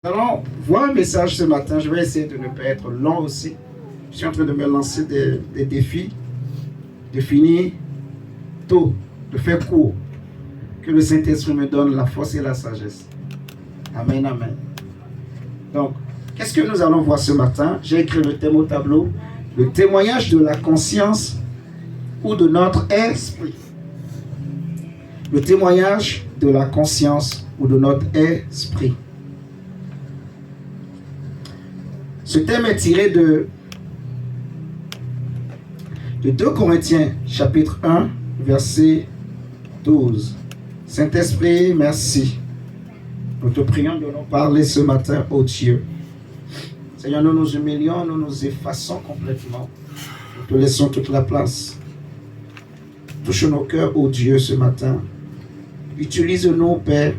Nous allons voir un message ce matin. Je vais essayer de ne pas être long aussi. Je suis en train de me lancer des défis, de finir tôt, de faire court. Que le Saint-Esprit me donne la force et la sagesse. Amen, amen. Donc, qu'est-ce que nous allons voir ce matin? J'ai écrit le thème au tableau. Le témoignage de la conscience ou de notre esprit. Le témoignage de la conscience ou de notre esprit. Ce thème est tiré de 2 Corinthiens, chapitre 1, verset 12. Saint-Esprit, merci. Nous te prions de nous parler ce matin, ô Dieu. Seigneur, nous nous humilions, nous nous effaçons complètement. Nous te laissons toute la place. Touche nos cœurs, ô Dieu, ce matin. Utilise-nous, Père,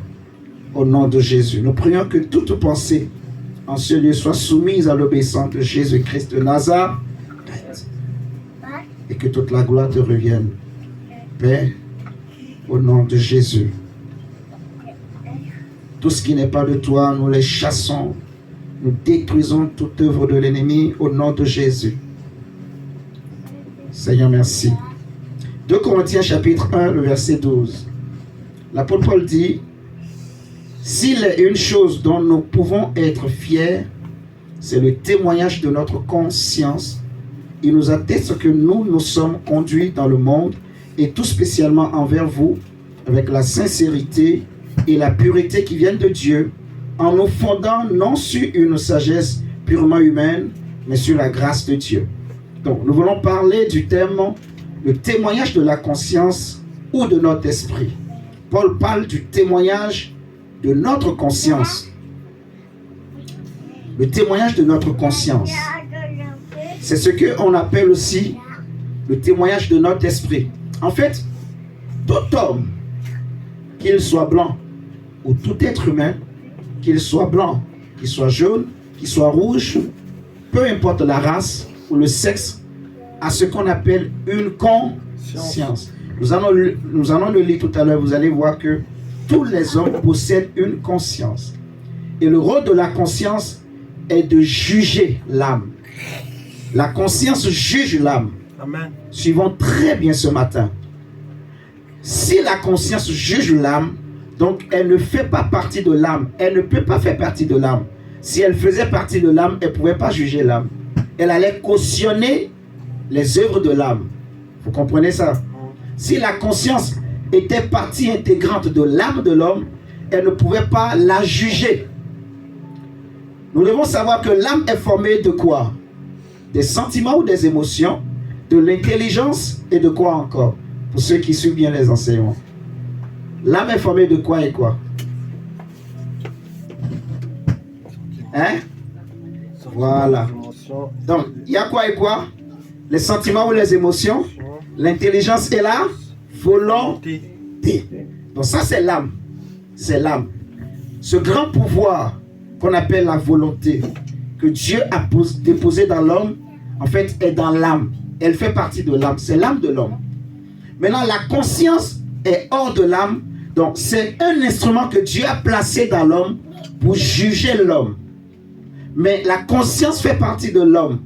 au nom de Jésus. Nous prions que toute pensée en ce lieu soit soumise à l'obéissance de Jésus-Christ de Nazareth et que toute la gloire te revienne, Père, au nom de Jésus. Tout ce qui n'est pas de toi, nous les chassons, nous détruisons toute œuvre de l'ennemi au nom de Jésus. Seigneur, merci. 2 Corinthiens chapitre 1, le verset 12. L'apôtre Paul dit: s'il est une chose dont nous pouvons être fiers, c'est le témoignage de notre conscience. Il nous atteste que nous sommes conduits dans le monde, et tout spécialement envers vous, avec la sincérité et la pureté qui viennent de Dieu, en nous fondant non sur une sagesse purement humaine, mais sur la grâce de Dieu. Donc, nous voulons parler du thème, le témoignage de la conscience ou de notre esprit. Paul parle du témoignage de notre conscience. Le témoignage de notre conscience. C'est ce qu'on appelle aussi le témoignage de notre esprit. En fait, tout homme, qu'il soit blanc, ou tout être humain, qu'il soit blanc, qu'il soit jaune, qu'il soit rouge, peu importe la race ou le sexe, a ce qu'on appelle une conscience. Nous allons le lire tout à l'heure, vous allez voir que tous les hommes possèdent une conscience. Et le rôle de la conscience est de juger l'âme. La conscience juge l'âme. Amen. Suivons très bien ce matin. Si la conscience juge l'âme, donc elle ne fait pas partie de l'âme. Elle ne peut pas faire partie de l'âme. Si elle faisait partie de l'âme, elle ne pouvait pas juger l'âme. Elle allait cautionner les œuvres de l'âme. Vous comprenez ça? Si la conscience était partie intégrante de l'âme de l'homme, elle ne pouvait pas la juger. Nous devons savoir que l'âme est formée de quoi? Des sentiments ou des émotions, de l'intelligence et de quoi encore? Pour ceux qui suivent bien les enseignements. L'âme est formée de quoi et quoi? Hein? Voilà. Donc, il y a quoi et quoi? Les sentiments ou les émotions, l'intelligence et la volonté. Donc ça, c'est l'âme. C'est l'âme. Ce grand pouvoir qu'on appelle la volonté, que Dieu a déposé dans l'homme, en fait, est dans l'âme. Elle fait partie de l'âme. C'est l'âme de l'homme. Maintenant, la conscience est hors de l'âme. Donc, c'est un instrument que Dieu a placé dans l'homme pour juger l'homme. Mais la conscience fait partie de l'homme.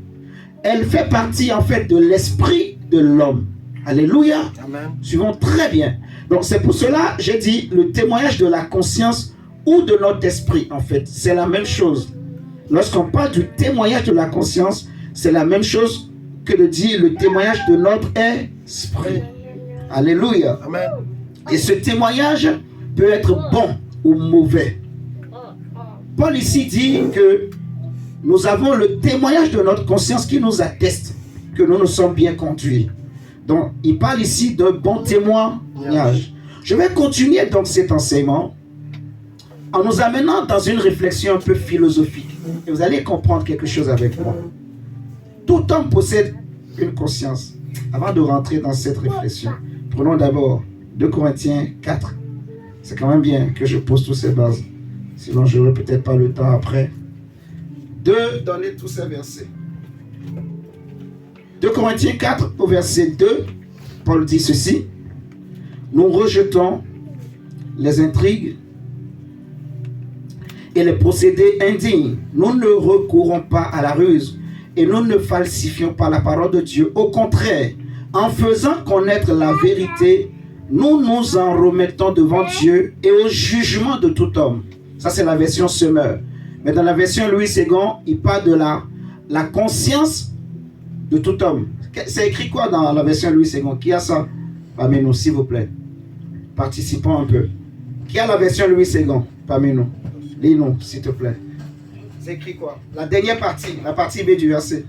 Elle fait partie, en fait, de l'esprit de l'homme. Alléluia. Amen. Suivons très bien. Donc, c'est pour cela, j'ai dit, le témoignage de la conscience ou de notre esprit, en fait. C'est la même chose. Lorsqu'on parle du témoignage de la conscience, c'est la même chose que de dire le témoignage de notre esprit. Alléluia. Amen. Et ce témoignage peut être bon ou mauvais. Paul ici dit que nous avons le témoignage de notre conscience qui nous atteste que nous nous sommes bien conduits. Donc, il parle ici d'un bon témoignage. Je vais continuer donc cet enseignement en nous amenant dans une réflexion un peu philosophique. Et vous allez comprendre quelque chose avec moi. Tout homme possède une conscience. Avant de rentrer dans cette réflexion, prenons d'abord 2 Corinthiens 4. C'est quand même bien que je pose toutes ces bases. Sinon, je n'aurai peut-être pas le temps après de donner tous ces versets. 2 Corinthiens 4 au verset 2, Paul dit ceci: nous rejetons les intrigues et les procédés indignes. Nous ne recourons pas à la ruse et nous ne falsifions pas la parole de Dieu. Au contraire, en faisant connaître la vérité, nous nous en remettons devant Dieu et au jugement de tout homme. Ça, c'est la version Semeur. Mais dans la version Louis II, il parle de la conscience de tout homme. C'est écrit quoi dans la version Louis II? Qui a ça? Parmi nous, s'il vous plaît. Participons un peu. Qui a la version Louis II parmi nous? Lis-nous, s'il te plaît. C'est écrit quoi? La dernière partie, la partie B du verset.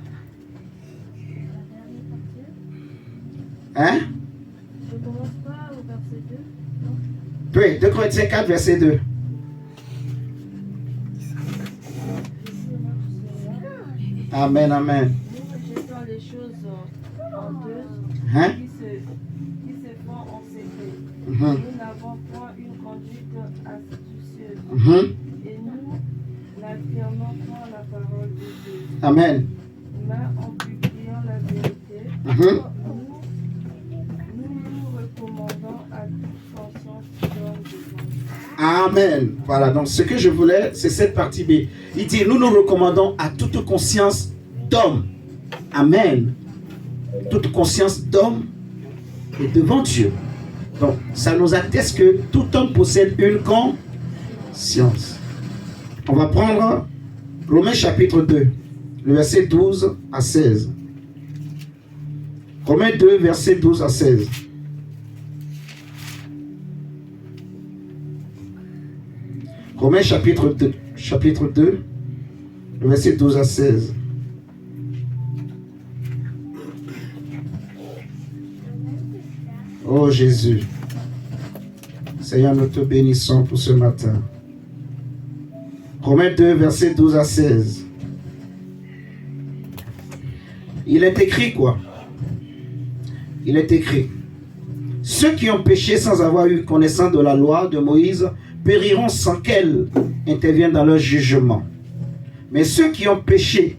Hein? Je ne commence pas au verset 2, non? Oui, 2 Corinthiens 4, verset 2. Amen, amen. Nous rejetons les choses honteuses Hein? qui se font en secret. Mhm. Nous n'avons point une conduite astucieuse. Et nous n'affirmons point la parole de Dieu. Amen. Mais en publiant la vérité, Mhm. nous recommandons à toute conscience d'homme devant Dieu. Amen. Voilà, donc ce que je voulais, c'est cette partie B. Il dit, nous nous recommandons à toute conscience d'homme. Amen. Toute conscience d'homme est devant Dieu. Donc, ça nous atteste que tout homme possède une conscience. On va prendre Romains chapitre 2, le verset 12 à 16. Romains 2, verset 12 à 16. Romains chapitre 2, le verset 12 à 16. Oh Jésus, Seigneur, nous te bénissons pour ce matin. Romains 2, verset 12 à 16. Il est écrit quoi? Il est écrit: ceux qui ont péché sans avoir eu connaissance de la loi de Moïse périront sans qu'elle intervienne dans leur jugement. Mais ceux qui ont péché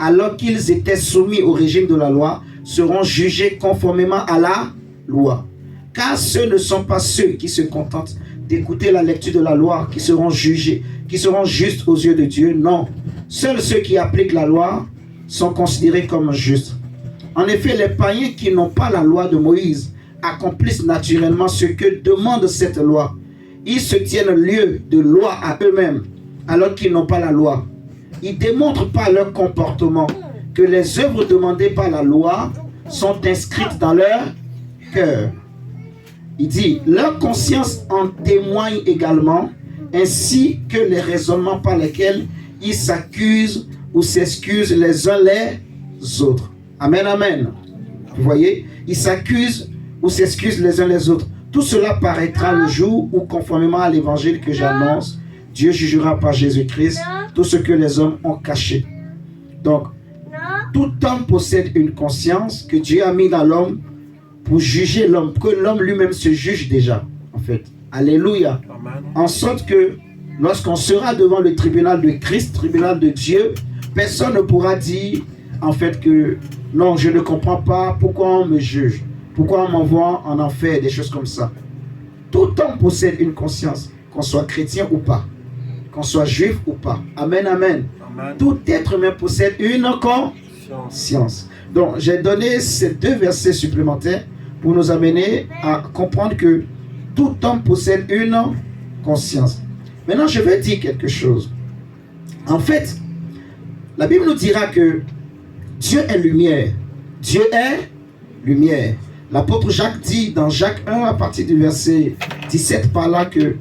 alors qu'ils étaient soumis au régime de la loi seront jugés conformément à la loi. Car ce ne sont pas ceux qui se contentent d'écouter la lecture de la loi qui seront jugés, qui seront justes aux yeux de Dieu. Non, seuls ceux qui appliquent la loi sont considérés comme justes. En effet, les païens qui n'ont pas la loi de Moïse accomplissent naturellement ce que demande cette loi. Ils se tiennent lieu de loi à eux-mêmes, alors qu'ils n'ont pas la loi. Ils démontrent par leur comportement que les œuvres demandées par la loi sont inscrites dans leur cœur. Il dit, leur conscience en témoigne également, ainsi que les raisonnements par lesquels ils s'accusent ou s'excusent les uns les autres. Amen, amen. Vous voyez, ils s'accusent ou s'excusent les uns les autres. Tout cela paraîtra le jour où, conformément à l'évangile que j'annonce, Dieu jugera par Jésus-Christ tout ce que les hommes ont caché. Donc, tout homme possède une conscience que Dieu a mis dans l'homme pour juger l'homme, que l'homme lui-même se juge déjà, en fait. Alléluia. Amen. En sorte que, lorsqu'on sera devant le tribunal de Christ, tribunal de Dieu, personne ne pourra dire, en fait, que non, je ne comprends pas pourquoi on me juge, pourquoi on m'envoie en enfer, des choses comme ça. Tout homme possède une conscience, qu'on soit chrétien ou pas, qu'on soit juif ou pas. Amen, amen. Amen. Tout être humain possède une conscience. Donc, j'ai donné ces 2 versets supplémentaires pour nous amener à comprendre que tout homme possède une conscience. Maintenant, je vais dire quelque chose. En fait, la Bible nous dira que Dieu est lumière. Dieu est lumière. L'apôtre Jacques dit dans Jacques 1 à partir du verset 17 par là que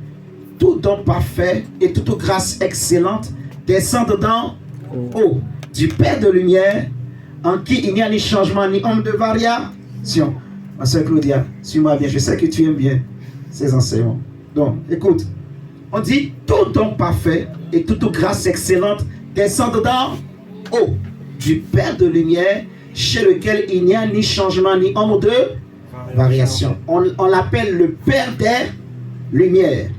tout don parfait et toute grâce excellente descendent d'en haut du Père de lumière, en qui il n'y a ni changement ni ombre de variation. Ma soeur Claudia, suis-moi bien, je sais que tu aimes bien ces enseignements. Donc, écoute, on dit tout don parfait et toute grâce excellente descendent d'en haut du Père de lumière, chez lequel il n'y a ni changement ni ombre de variation. On l'appelle le Père des lumières.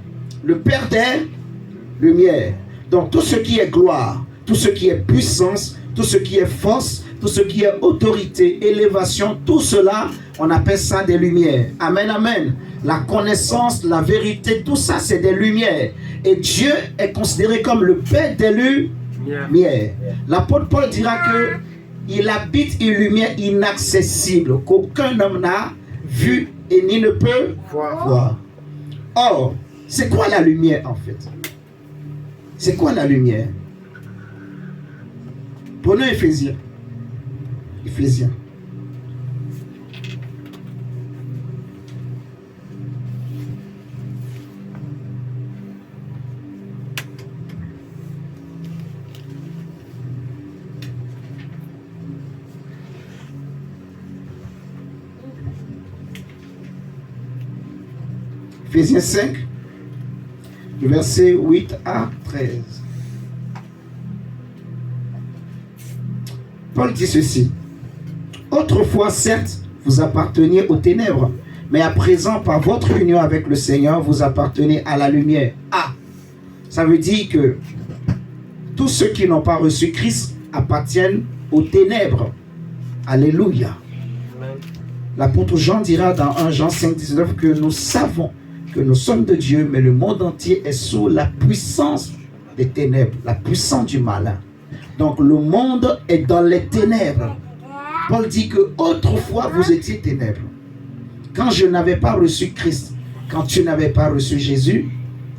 Le Père des lumières. Donc tout ce qui est gloire, tout ce qui est puissance, tout ce qui est force, tout tout ce qui est autorité, élévation, tout cela, on appelle ça des lumières. Amen, amen. La connaissance, la vérité, tout ça, c'est des lumières. Et Dieu est considéré comme le Père des lumières. L'apôtre Paul dira que il habite une lumière inaccessible, qu'aucun homme n'a vu et ni ne peut voir. Or, c'est quoi la lumière en fait? C'est quoi la lumière? Prenons Éphésiens. Éphésiens. Éphésiens 5, versets 8 à 13. Paul dit ceci. Autrefois, certes, vous apparteniez aux ténèbres, mais à présent, par votre union avec le Seigneur, vous appartenez à la lumière. Ah, ça veut dire que tous ceux qui n'ont pas reçu Christ appartiennent aux ténèbres. Alléluia. L'apôtre Jean dira dans 1 Jean 5, 19 que nous savons que nous sommes de Dieu, mais le monde entier est sous la puissance des ténèbres, la puissance du malin. Donc le monde est dans les ténèbres. Paul dit que autrefois vous étiez ténèbres. Quand je n'avais pas reçu Christ, quand tu n'avais pas reçu Jésus,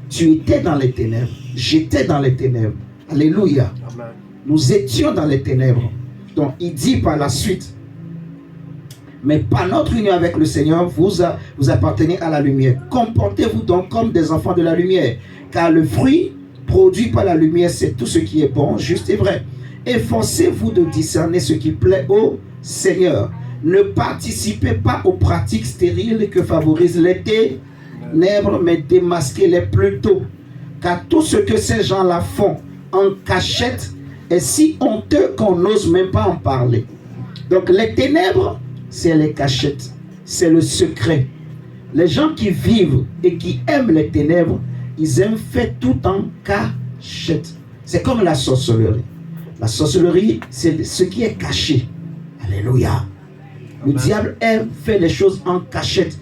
tu étais dans les ténèbres. J'étais dans les ténèbres. Alléluia. Amen. Nous étions dans les ténèbres. Donc il dit par la suite, mais par notre union avec le Seigneur, vous appartenez à la lumière. Comportez-vous donc comme des enfants de la lumière, car le fruit produit par la lumière, c'est tout ce qui est bon, juste et vrai. Efforcez-vous de discerner ce qui plaît au Seigneur. Ne participez pas aux pratiques stériles que favorisent les ténèbres, mais démasquez-les plutôt. Car tout ce que ces gens-là font en cachette est si honteux qu'on n'ose même pas en parler. Donc les ténèbres, c'est les cachettes, c'est le secret. Les gens qui vivent et qui aiment les ténèbres, ils aiment faire tout en cachette. C'est comme la sorcellerie. La sorcellerie, c'est ce qui est caché. Alléluia. Le diable aime faire les choses en cachette.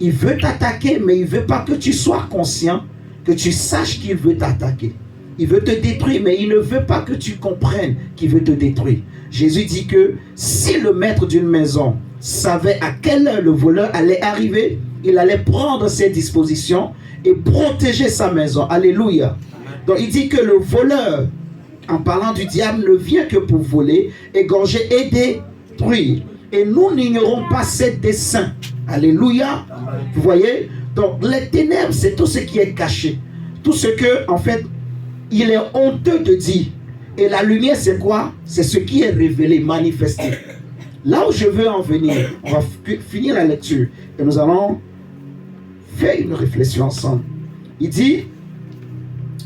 Il veut t'attaquer, mais il ne veut pas que tu sois conscient, que tu saches qu'il veut t'attaquer. Il veut te détruire, mais il ne veut pas que tu comprennes qu'il veut te détruire. Jésus dit que si le maître d'une maison savait à quelle heure le voleur allait arriver, il allait prendre ses dispositions et protéger sa maison. Alléluia. Donc il dit que le voleur, en parlant du diable, ne vient que pour voler, égorger et détruire. Et nous n'ignorons pas ses desseins. Alléluia. Vous voyez? Donc les ténèbres, c'est tout ce qui est caché. Tout ce que, en fait, il est honteux de dire. Et la lumière, c'est quoi? C'est ce qui est révélé, manifesté. Là où je veux en venir, on va finir la lecture. Et nous allons faire une réflexion ensemble. Il dit,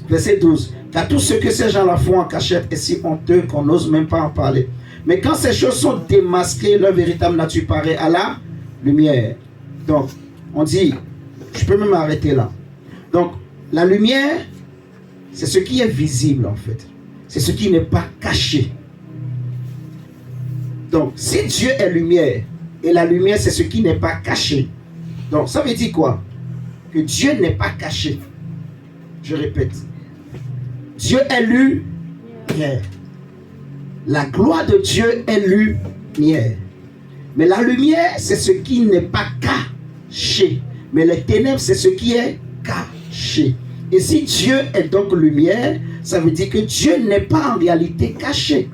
verset 12, car tout ce que ces gens-là font en cachette est si honteux qu'on n'ose même pas en parler. Mais quand ces choses sont démasquées, leur véritable nature paraît à la lumière. Donc, on dit, je peux même arrêter là. Donc, la lumière, c'est ce qui est visible en fait. C'est ce qui n'est pas caché. Donc, si Dieu est lumière, et la lumière, c'est ce qui n'est pas caché. Donc, ça veut dire quoi? Que Dieu n'est pas caché. Je répète. Dieu est lumière. La gloire de Dieu est lumière. Mais la lumière, c'est ce qui n'est pas caché. Mais les ténèbres, c'est ce qui est caché. Et si Dieu est donc lumière, ça veut dire que Dieu n'est pas en réalité caché.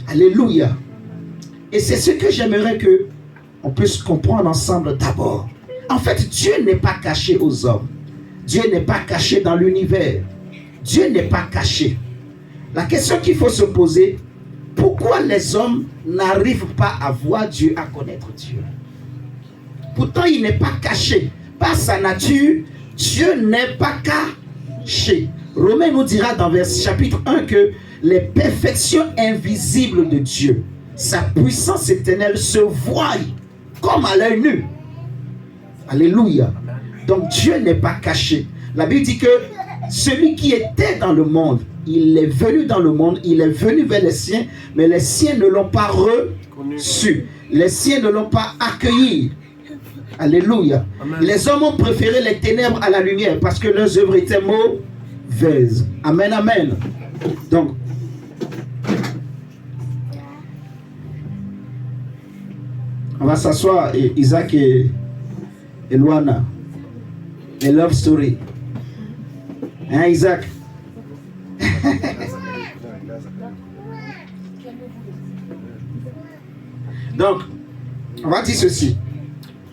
Alléluia. Et c'est ce que j'aimerais que on puisse comprendre ensemble d'abord. En fait, Dieu n'est pas caché aux hommes. Dieu n'est pas caché dans l'univers. Dieu n'est pas caché. La question qu'il faut se poser, pourquoi les hommes n'arrivent pas à voir Dieu, à connaître Dieu? Pourtant, il n'est pas caché. Par sa nature, Dieu n'est pas caché. Romains nous dira dans chapitre 1 que les perfections invisibles de Dieu, sa puissance éternelle se voient comme à l'œil nu. Alléluia. Donc Dieu n'est pas caché. La Bible dit que Celui qui était dans le monde, il est venu dans le monde, il est venu vers les siens, mais les siens ne l'ont pas reçu. Les siens ne l'ont pas accueilli. Alléluia. Amen. Les hommes ont préféré les ténèbres à la lumière parce que leurs œuvres étaient mauvaises. Amen, amen. Donc, on va s'asseoir, Isaac et Luana. Les love story. Hein, Isaac? Donc, on va dire ceci.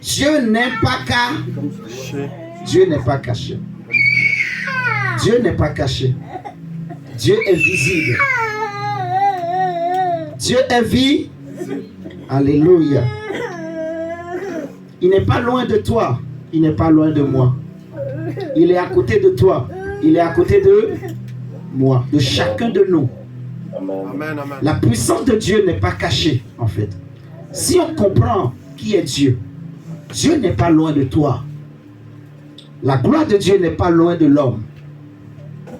Dieu n'est pas caché. Dieu n'est pas caché. Dieu n'est pas caché. Dieu est visible. Dieu est visible. Alléluia. Il n'est pas loin de toi. Il n'est pas loin de moi. Il est à côté de toi. Il est à côté de moi, de chacun de nous. Amen, amen. La puissance de Dieu n'est pas cachée, en fait. Si on comprend qui est Dieu, Dieu n'est pas loin de toi. La gloire de Dieu n'est pas loin de l'homme.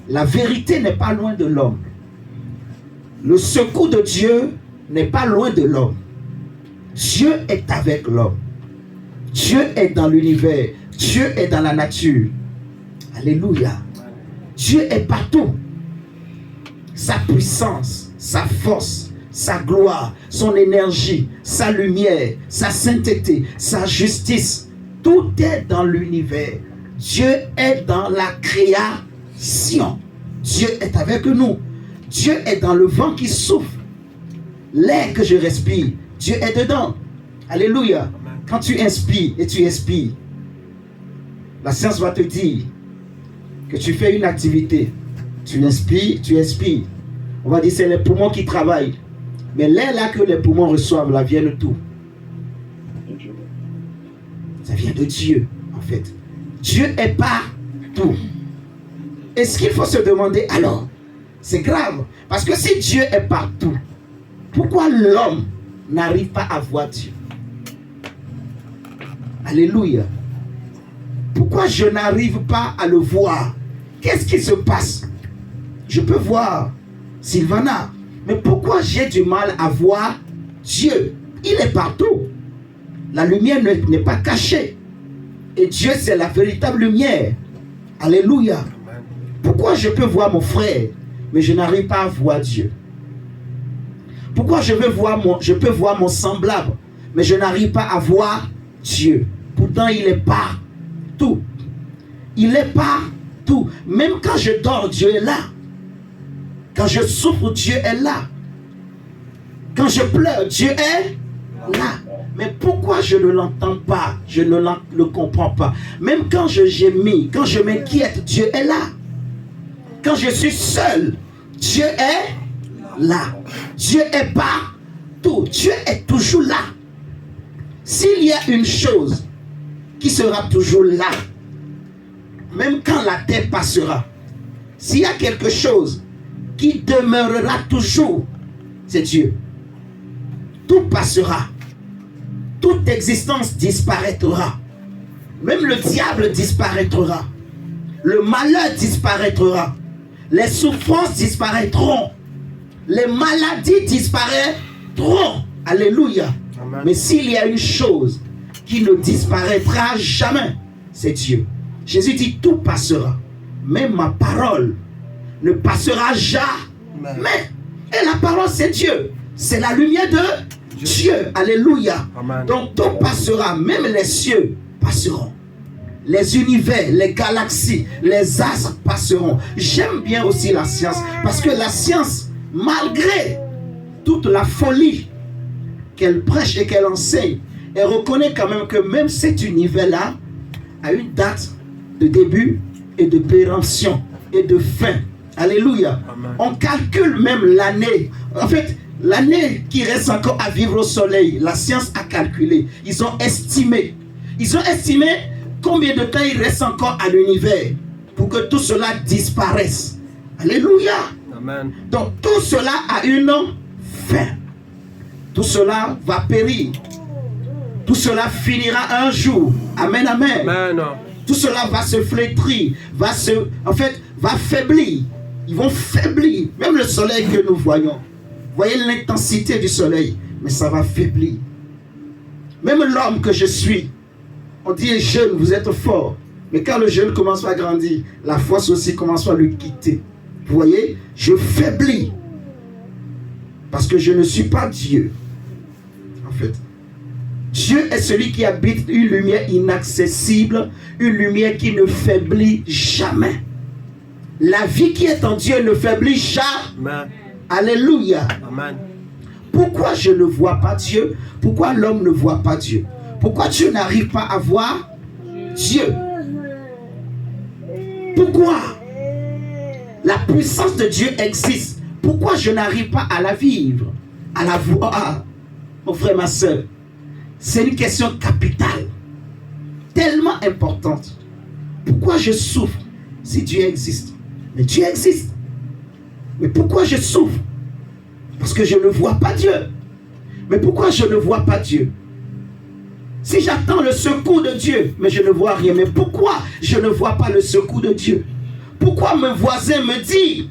La vérité n'est pas loin de l'homme. Le secours de Dieu n'est pas loin de l'homme. Dieu est avec l'homme. Dieu est dans l'univers. Dieu est dans la nature. Alléluia. Dieu est partout. Sa puissance, sa force, sa gloire, son énergie, sa lumière, sa sainteté, sa justice, tout est dans l'univers. Dieu est dans la création. Dieu est avec nous. Dieu est dans le vent qui souffle. L'air que je respire, Dieu est dedans. Alléluia. Quand tu inspires et tu expires, la science va te dire que tu fais une activité. Tu inspires, tu expires. On va dire que c'est les poumons qui travaillent. Mais l'air là que les poumons reçoivent, là vient de tout. Ça vient de Dieu, en fait. Dieu est partout. Et ce qu'il faut se demander, alors, c'est grave. Parce que si Dieu est partout, pourquoi l'homme n'arrive pas à voir Dieu? Alléluia. Pourquoi je n'arrive pas à le voir? Qu'est-ce qui se passe? Je peux voir Sylvana, mais pourquoi j'ai du mal à voir Dieu? Il est partout. La lumière n'est pas cachée. Et Dieu, c'est la véritable lumière. Alléluia. Pourquoi je peux voir mon frère, mais je n'arrive pas à voir Dieu? Pourquoi je peux voir mon semblable, mais je n'arrive pas à voir Dieu? Pourtant, il est partout. Il est partout. Même quand je dors, Dieu est là. Quand je souffre, Dieu est là. Quand je pleure, Dieu est là. Mais pourquoi je ne l'entends pas? Je ne le comprends pas. Même quand je gémis, quand je m'inquiète, Dieu est là. Quand je suis seul, Dieu est là. Dieu est partout. Dieu est toujours là. S'il y a une chose qui sera toujours là, même quand la terre passera, s'il y a quelque chose qui demeurera toujours, c'est Dieu. Tout passera. Toute existence disparaîtra. Même le diable disparaîtra. Le malheur disparaîtra. Les souffrances disparaîtront. Les maladies disparaîtront. Alléluia. Amen. Mais s'il y a une chose qui ne disparaîtra jamais, c'est Dieu. Jésus dit tout passera. Même ma parole ne passera jamais. Et la parole, c'est Dieu. C'est la lumière de Dieu. Alléluia. Amen. Donc tout passera. Même les cieux passeront. Les univers, les galaxies, les astres passeront. J'aime bien aussi la science. Parce que la science, malgré toute la folie qu'elle prêche et qu'elle enseigne, elle reconnaît quand même que même cet univers-là a une date de début et de péremption et de fin. Alléluia. Amen. On calcule même l'année. En fait, l'année qui reste encore à vivre au soleil, la science a calculé. Ils ont estimé combien de temps il reste encore à l'univers pour que tout cela disparaisse. Alléluia. Amen. Donc tout cela a une fin. Tout cela va périr. Tout cela finira un jour. Amen, amen. Amen. Tout cela va se flétrir, va va faiblir. Ils vont faiblir. Même le soleil que nous voyons. Vous voyez l'intensité du soleil, mais ça va faiblir. Même l'homme que je suis, on dit jeune, vous êtes fort. Mais quand le jeune commence à grandir, la force aussi commence à lui quitter. Vous voyez, je faiblis. Parce que je ne suis pas Dieu. En fait, Dieu est celui qui habite une lumière inaccessible, une lumière qui ne faiblit jamais. La vie qui est en Dieu ne faiblit jamais. Amen. Alléluia. Amen. Pourquoi je ne vois pas Dieu? Pourquoi l'homme ne voit pas Dieu? Pourquoi tu n'arrives pas à voir Dieu? Pourquoi? La puissance de Dieu existe. Pourquoi je n'arrive pas à la vivre, à la voir? Mon frère, ma soeur, c'est une question capitale, tellement importante. Pourquoi je souffre si Dieu existe? Mais Dieu existe. Mais pourquoi je souffre? Parce que je ne vois pas Dieu. Mais pourquoi je ne vois pas Dieu? Si j'attends le secours de Dieu, mais je ne vois rien. Mais pourquoi je ne vois pas le secours de Dieu? Pourquoi mes voisins me disent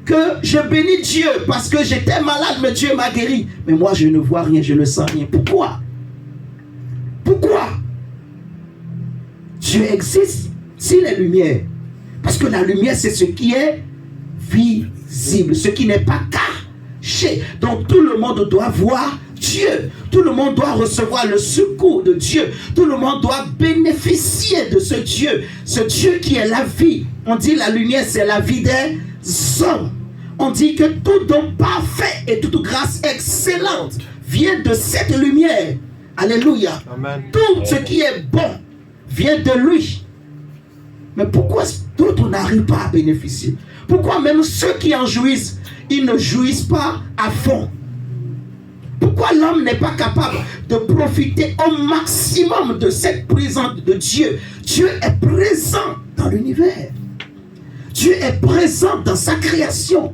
que je bénis Dieu parce que j'étais malade, mais Dieu m'a guéri? Mais moi, je ne vois rien, je ne sens rien. Pourquoi? Pourquoi? Dieu existe s'il est lumière. Parce que la lumière, c'est ce qui est visible, ce qui n'est pas caché. Donc tout le monde doit voir Dieu. Tout le monde doit recevoir le secours de Dieu. Tout le monde doit bénéficier de ce Dieu qui est la vie. On dit la lumière, c'est la vie des hommes. On dit que tout don parfait et toute grâce excellente vient de cette lumière. Alléluia. Amen. Tout ce qui est bon vient de lui. Mais pourquoi d'autres n'arrivent pas à bénéficier? Pourquoi même ceux qui en jouissent, ils ne jouissent pas à fond? Pourquoi l'homme n'est pas capable de profiter au maximum de cette présence de Dieu? Dieu est présent dans l'univers. Dieu est présent dans sa création.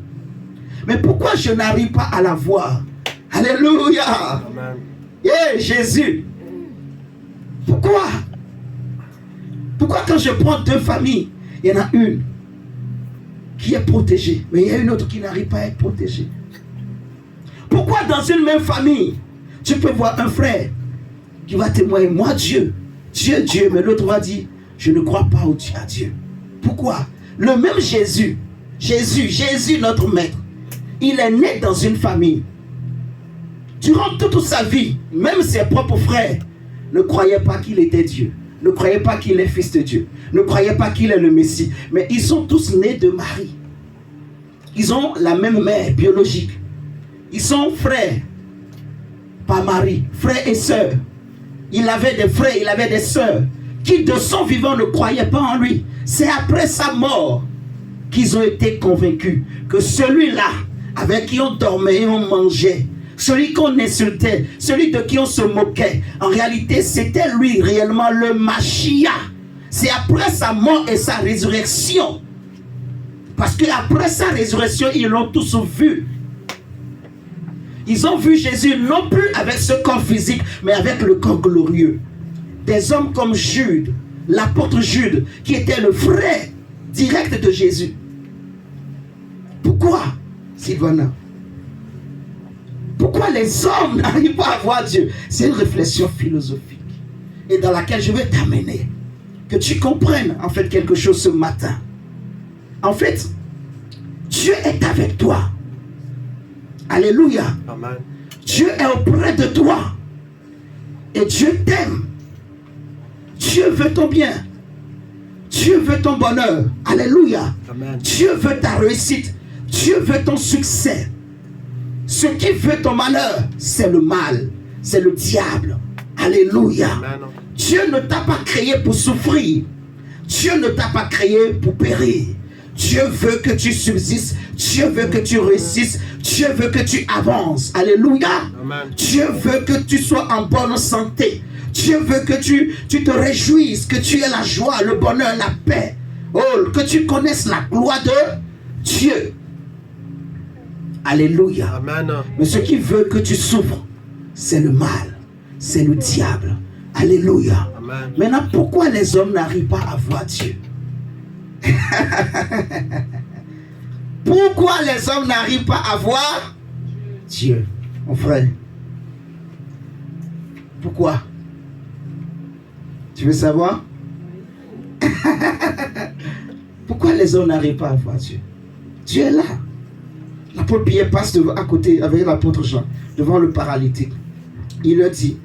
Mais pourquoi je n'arrive pas à la voir? Alléluia. Amen. Yeah, Jésus. Pourquoi? Pourquoi quand je prends deux familles, il y en a une qui est protégée, mais il y a une autre qui n'arrive pas à être protégée? Pourquoi dans une même famille, tu peux voir un frère qui va témoigner, moi Dieu, mais l'autre va dire, je ne crois pas à Dieu. Pourquoi? Le même Jésus notre maître, il est né dans une famille. Durant toute sa vie, même ses propres frères ne croyaient pas qu'il était Dieu, ne croyaient pas qu'il est fils de Dieu, ne croyaient pas qu'il est le Messie. Mais ils sont tous nés de Marie. Ils ont la même mère biologique. Ils sont frères par Marie, frères et sœurs. Il avait des frères, il avait des sœurs qui de son vivant ne croyaient pas en lui. C'est après sa mort qu'ils ont été convaincus que celui-là, avec qui on dormait et on mangeait, celui qu'on insultait, celui de qui on se moquait, en réalité c'était lui réellement le Mashiach. C'est après sa mort et sa résurrection. Parce qu'après sa résurrection, ils l'ont tous vu. Ils ont vu Jésus non plus avec ce corps physique, mais avec le corps glorieux. Des hommes comme Jude, l'apôtre Jude, qui était le frère direct de Jésus. Pourquoi, Sylvana? Pourquoi les hommes n'arrivent pas à voir Dieu? C'est une réflexion philosophique et dans laquelle je vais t'amener. Que tu comprennes en fait quelque chose ce matin. En fait, Dieu est avec toi. Alléluia. Amen. Dieu est auprès de toi. Et Dieu t'aime. Dieu veut ton bien. Dieu veut ton bonheur. Alléluia. Amen. Dieu veut ta réussite. Dieu veut ton succès. Ce qui veut ton malheur, c'est le mal. C'est le diable. Alléluia. Amen. Dieu ne t'a pas créé pour souffrir. Dieu ne t'a pas créé pour périr. Dieu veut que tu subsistes. Dieu veut que tu réussisses. Dieu veut que tu avances. Alléluia. Amen. Dieu veut que tu sois en bonne santé. Dieu veut que tu te réjouisses, que tu aies la joie, le bonheur, la paix. Oh, que tu connaisses la gloire de Dieu. Alléluia. Amen. Mais ce qui veut que tu souffres, c'est le mal. C'est le diable. Alléluia. Amen. Maintenant, pourquoi les hommes n'arrivent pas à voir Dieu? Pourquoi les hommes n'arrivent pas à voir Dieu, mon frère? Pourquoi? Tu veux savoir? Pourquoi les hommes n'arrivent pas à voir Dieu? Dieu est là. L'apôtre Pierre passe à côté avec l'apôtre Jean devant le paralytique. Il leur dit,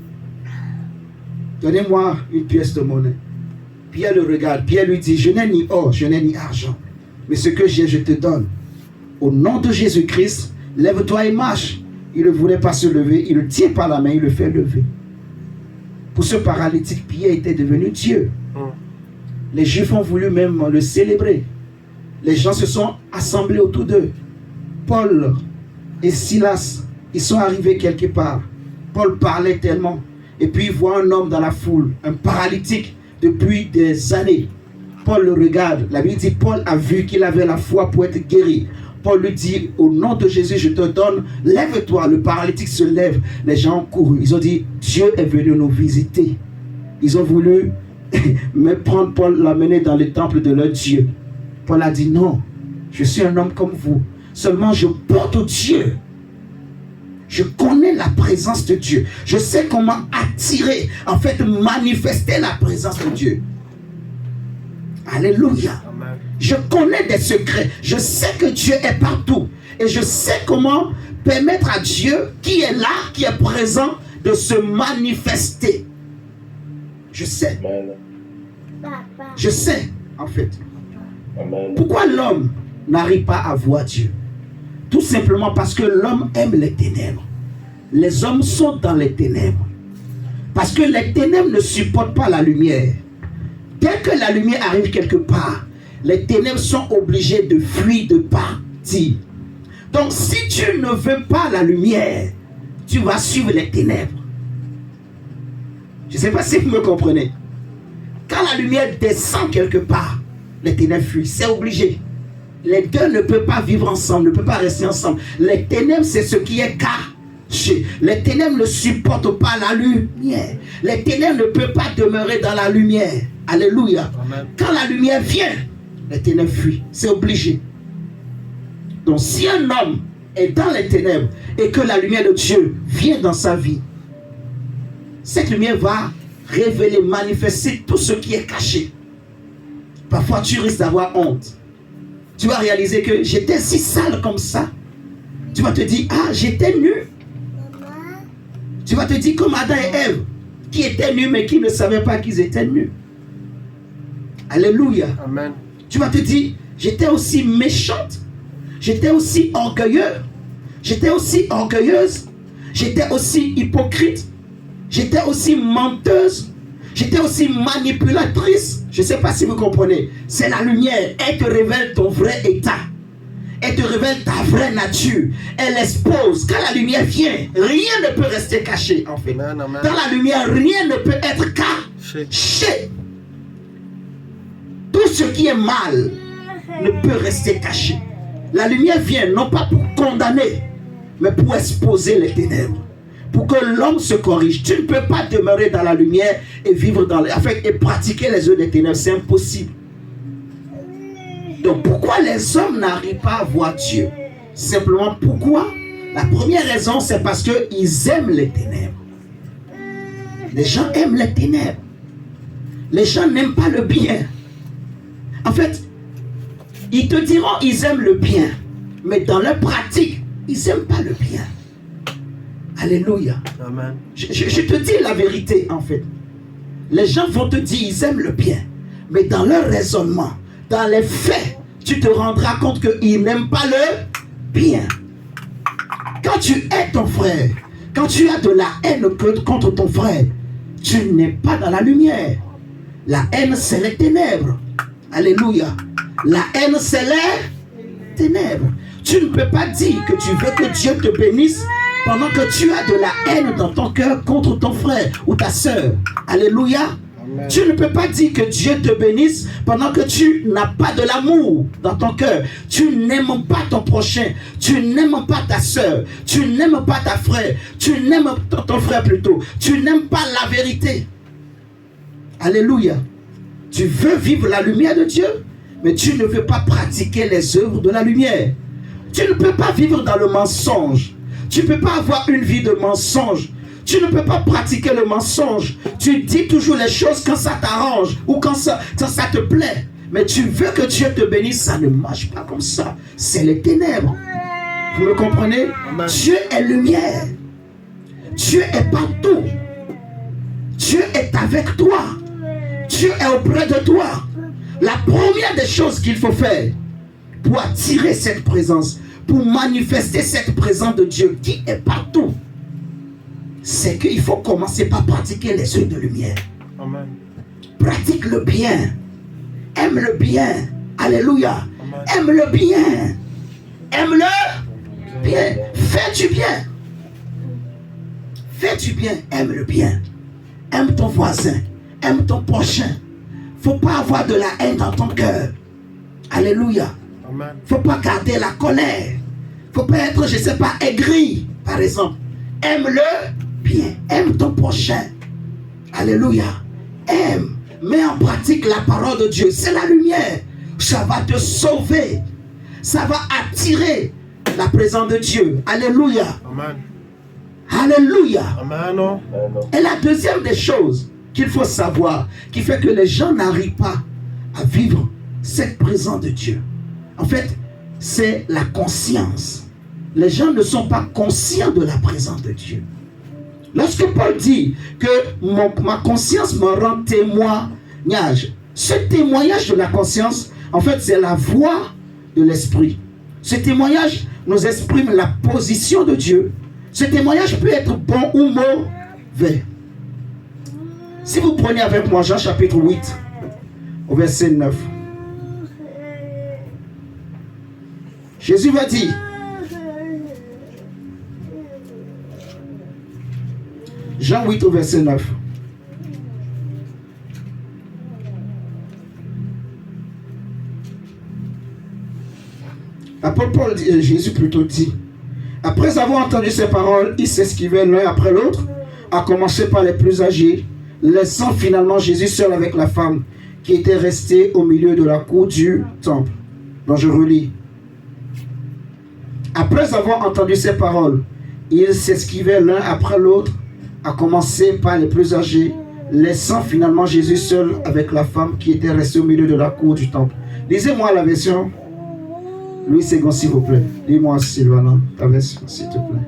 donnez-moi une pièce de monnaie. Pierre le regarde. Pierre lui dit, je n'ai ni or, je n'ai ni argent, mais ce que j'ai, je te donne. Au nom de Jésus-Christ, lève-toi et marche. Il ne voulait pas se lever. Il le tient par la main, il le fait lever. Pour ce paralytique, Pierre était devenu Dieu. Les Juifs ont voulu même le célébrer. Les gens se sont assemblés autour d'eux. Paul et Silas, ils sont arrivés quelque part. Paul parlait tellement. Et puis il voit un homme dans la foule, un paralytique depuis des années. Paul le regarde. La Bible dit, Paul a vu qu'il avait la foi pour être guéri. Paul lui dit, au nom de Jésus, je te donne, lève-toi. Le paralytique se lève. Les gens ont couru. Ils ont dit, Dieu est venu nous visiter. Ils ont voulu mais prendre Paul, l'amener dans le temple de leur Dieu. Paul a dit, non, je suis un homme comme vous. Seulement je porte Dieu. Je connais la présence de Dieu. Je sais comment attirer, en fait, manifester la présence de Dieu. Alléluia. Amen. Je connais des secrets. Je sais que Dieu est partout. Et je sais comment permettre à Dieu, qui est là, qui est présent, de se manifester. Je sais. Je sais, en fait. Pourquoi l'homme n'arrive pas à voir Dieu? Tout simplement parce que l'homme aime les ténèbres. Les hommes sont dans les ténèbres. Parce que les ténèbres ne supportent pas la lumière. Dès que la lumière arrive quelque part, les ténèbres sont obligées de fuir, de partir. Donc si tu ne veux pas la lumière, tu vas suivre les ténèbres. Je ne sais pas si vous me comprenez. Quand la lumière descend quelque part, les ténèbres fuient. C'est obligé. Les deux ne peuvent pas vivre ensemble, ne peuvent pas rester ensemble. Les ténèbres, c'est ce qui est caché. Les ténèbres ne supportent pas la lumière. Les ténèbres ne peuvent pas demeurer dans la lumière. Alléluia. Amen. Quand la lumière vient, les ténèbres fuient. C'est obligé. Donc si un homme est dans les ténèbres et que la lumière de Dieu vient dans sa vie, cette lumière va révéler, manifester tout ce qui est caché. Parfois tu risques d'avoir honte. Tu vas réaliser que j'étais si sale comme ça. Tu vas te dire, ah, j'étais nu. Tu vas te dire comme Adam et Ève, qui étaient nus mais qui ne savaient pas qu'ils étaient nus. Alléluia. Amen. Tu vas te dire, j'étais aussi méchante. J'étais aussi orgueilleux. J'étais aussi orgueilleuse. J'étais aussi hypocrite. J'étais aussi menteuse. J'étais aussi manipulatrice. Je ne sais pas si vous comprenez. C'est la lumière. Elle te révèle ton vrai état. Elle te révèle ta vraie nature. Elle expose. Quand la lumière vient, rien ne peut rester caché, en fait. Amen, amen. Dans la lumière, rien ne peut être caché. Tout ce qui est mal ne peut rester caché. La lumière vient non pas pour condamner, mais pour exposer les ténèbres. Pour que l'homme se corrige. Tu ne peux pas demeurer dans la lumière et vivre dans les... Enfin, et pratiquer les œuvres des ténèbres. C'est impossible. Donc, pourquoi les hommes n'arrivent pas à voir Dieu? Simplement, pourquoi? La première raison, c'est parce qu'ils aiment les ténèbres. Les gens aiment les ténèbres. Les gens n'aiment pas le bien. En fait, ils te diront qu'ils aiment le bien. Mais dans leur pratique, ils n'aiment pas le bien. Alléluia. Amen. Je te dis la vérité, en fait. Les gens vont te dire qu'ils aiment le bien. Mais dans leur raisonnement, dans les faits, tu te rendras compte qu'ils n'aiment pas le bien. Quand tu hais ton frère, quand tu as de la haine contre ton frère, tu n'es pas dans la lumière. La haine, c'est les ténèbres. Alléluia. La haine, c'est les ténèbres. Tu ne peux pas dire que tu veux que Dieu te bénisse pendant que tu as de la haine dans ton cœur contre ton frère ou ta soeur. Alléluia. Amen. Tu ne peux pas dire que Dieu te bénisse pendant que tu n'as pas de l'amour dans ton cœur. Tu n'aimes pas ton prochain. Tu n'aimes pas ta soeur. Tu n'aimes pas ta frère. Tu n'aimes ton frère plutôt. Tu n'aimes pas la vérité. Alléluia. Tu veux vivre la lumière de Dieu? mais tu ne veux pas pratiquer les œuvres de la lumière. Tu ne peux pas vivre dans le mensonge. Tu ne peux pas avoir une vie de mensonge. Tu ne peux pas pratiquer le mensonge. Tu dis toujours les choses quand ça t'arrange ou quand ça te plaît. Mais tu veux que Dieu te bénisse, ça ne marche pas comme ça. C'est les ténèbres. Vous me comprenez? Amen. Dieu est lumière. Dieu est partout. Dieu est avec toi. Dieu est auprès de toi. La première des choses qu'il faut faire pour attirer cette présence, pour manifester cette présence de Dieu qui est partout, c'est qu'il faut commencer par pratiquer les œuvres de lumière. Amen. Pratique le bien. Aime le bien. Alléluia. Amen. Aime le bien. Aime le bien. Fais du bien. Fais du bien. Aime le bien. Aime ton voisin. Aime ton prochain. Faut pas avoir de la haine dans ton cœur. Alléluia. Amen. Faut pas garder la colère. Faut pas être, je sais pas, aigri, par exemple. Aime-le bien. Aime ton prochain. Alléluia. Aime. Mets en pratique la parole de Dieu. C'est la lumière. Ça va te sauver. Ça va attirer la présence de Dieu. Alléluia. Amen. Alléluia. Amen. Et la deuxième des choses qu'il faut savoir, qui fait que les gens n'arrivent pas à vivre cette présence de Dieu, en fait, c'est la conscience. Les gens ne sont pas conscients de la présence de Dieu. Lorsque Paul dit que ma conscience me rend témoignage, ce témoignage de la conscience, en fait, c'est la voix de l'esprit. Ce témoignage nous exprime la position de Dieu. Ce témoignage peut être bon ou mauvais. Si vous prenez avec moi Jean chapitre 8, au verset 9. Jésus va dire, Jean 8 au verset 9. L'apôtre Paul, Jésus plutôt dit, après avoir entendu ces paroles, ils s'esquivaient l'un après l'autre, à commencer par les plus âgés, laissant finalement Jésus seul avec la femme qui était restée au milieu de la cour du temple. Donc je relis. Après avoir entendu ces paroles, ils s'esquivaient l'un après l'autre, à commencer par les plus âgés, laissant finalement Jésus seul avec la femme qui était restée au milieu de la cour du temple. Lisez-moi la version Louis II, s'il vous plaît. Lis-moi, Sylvana, ta version, s'il te plaît.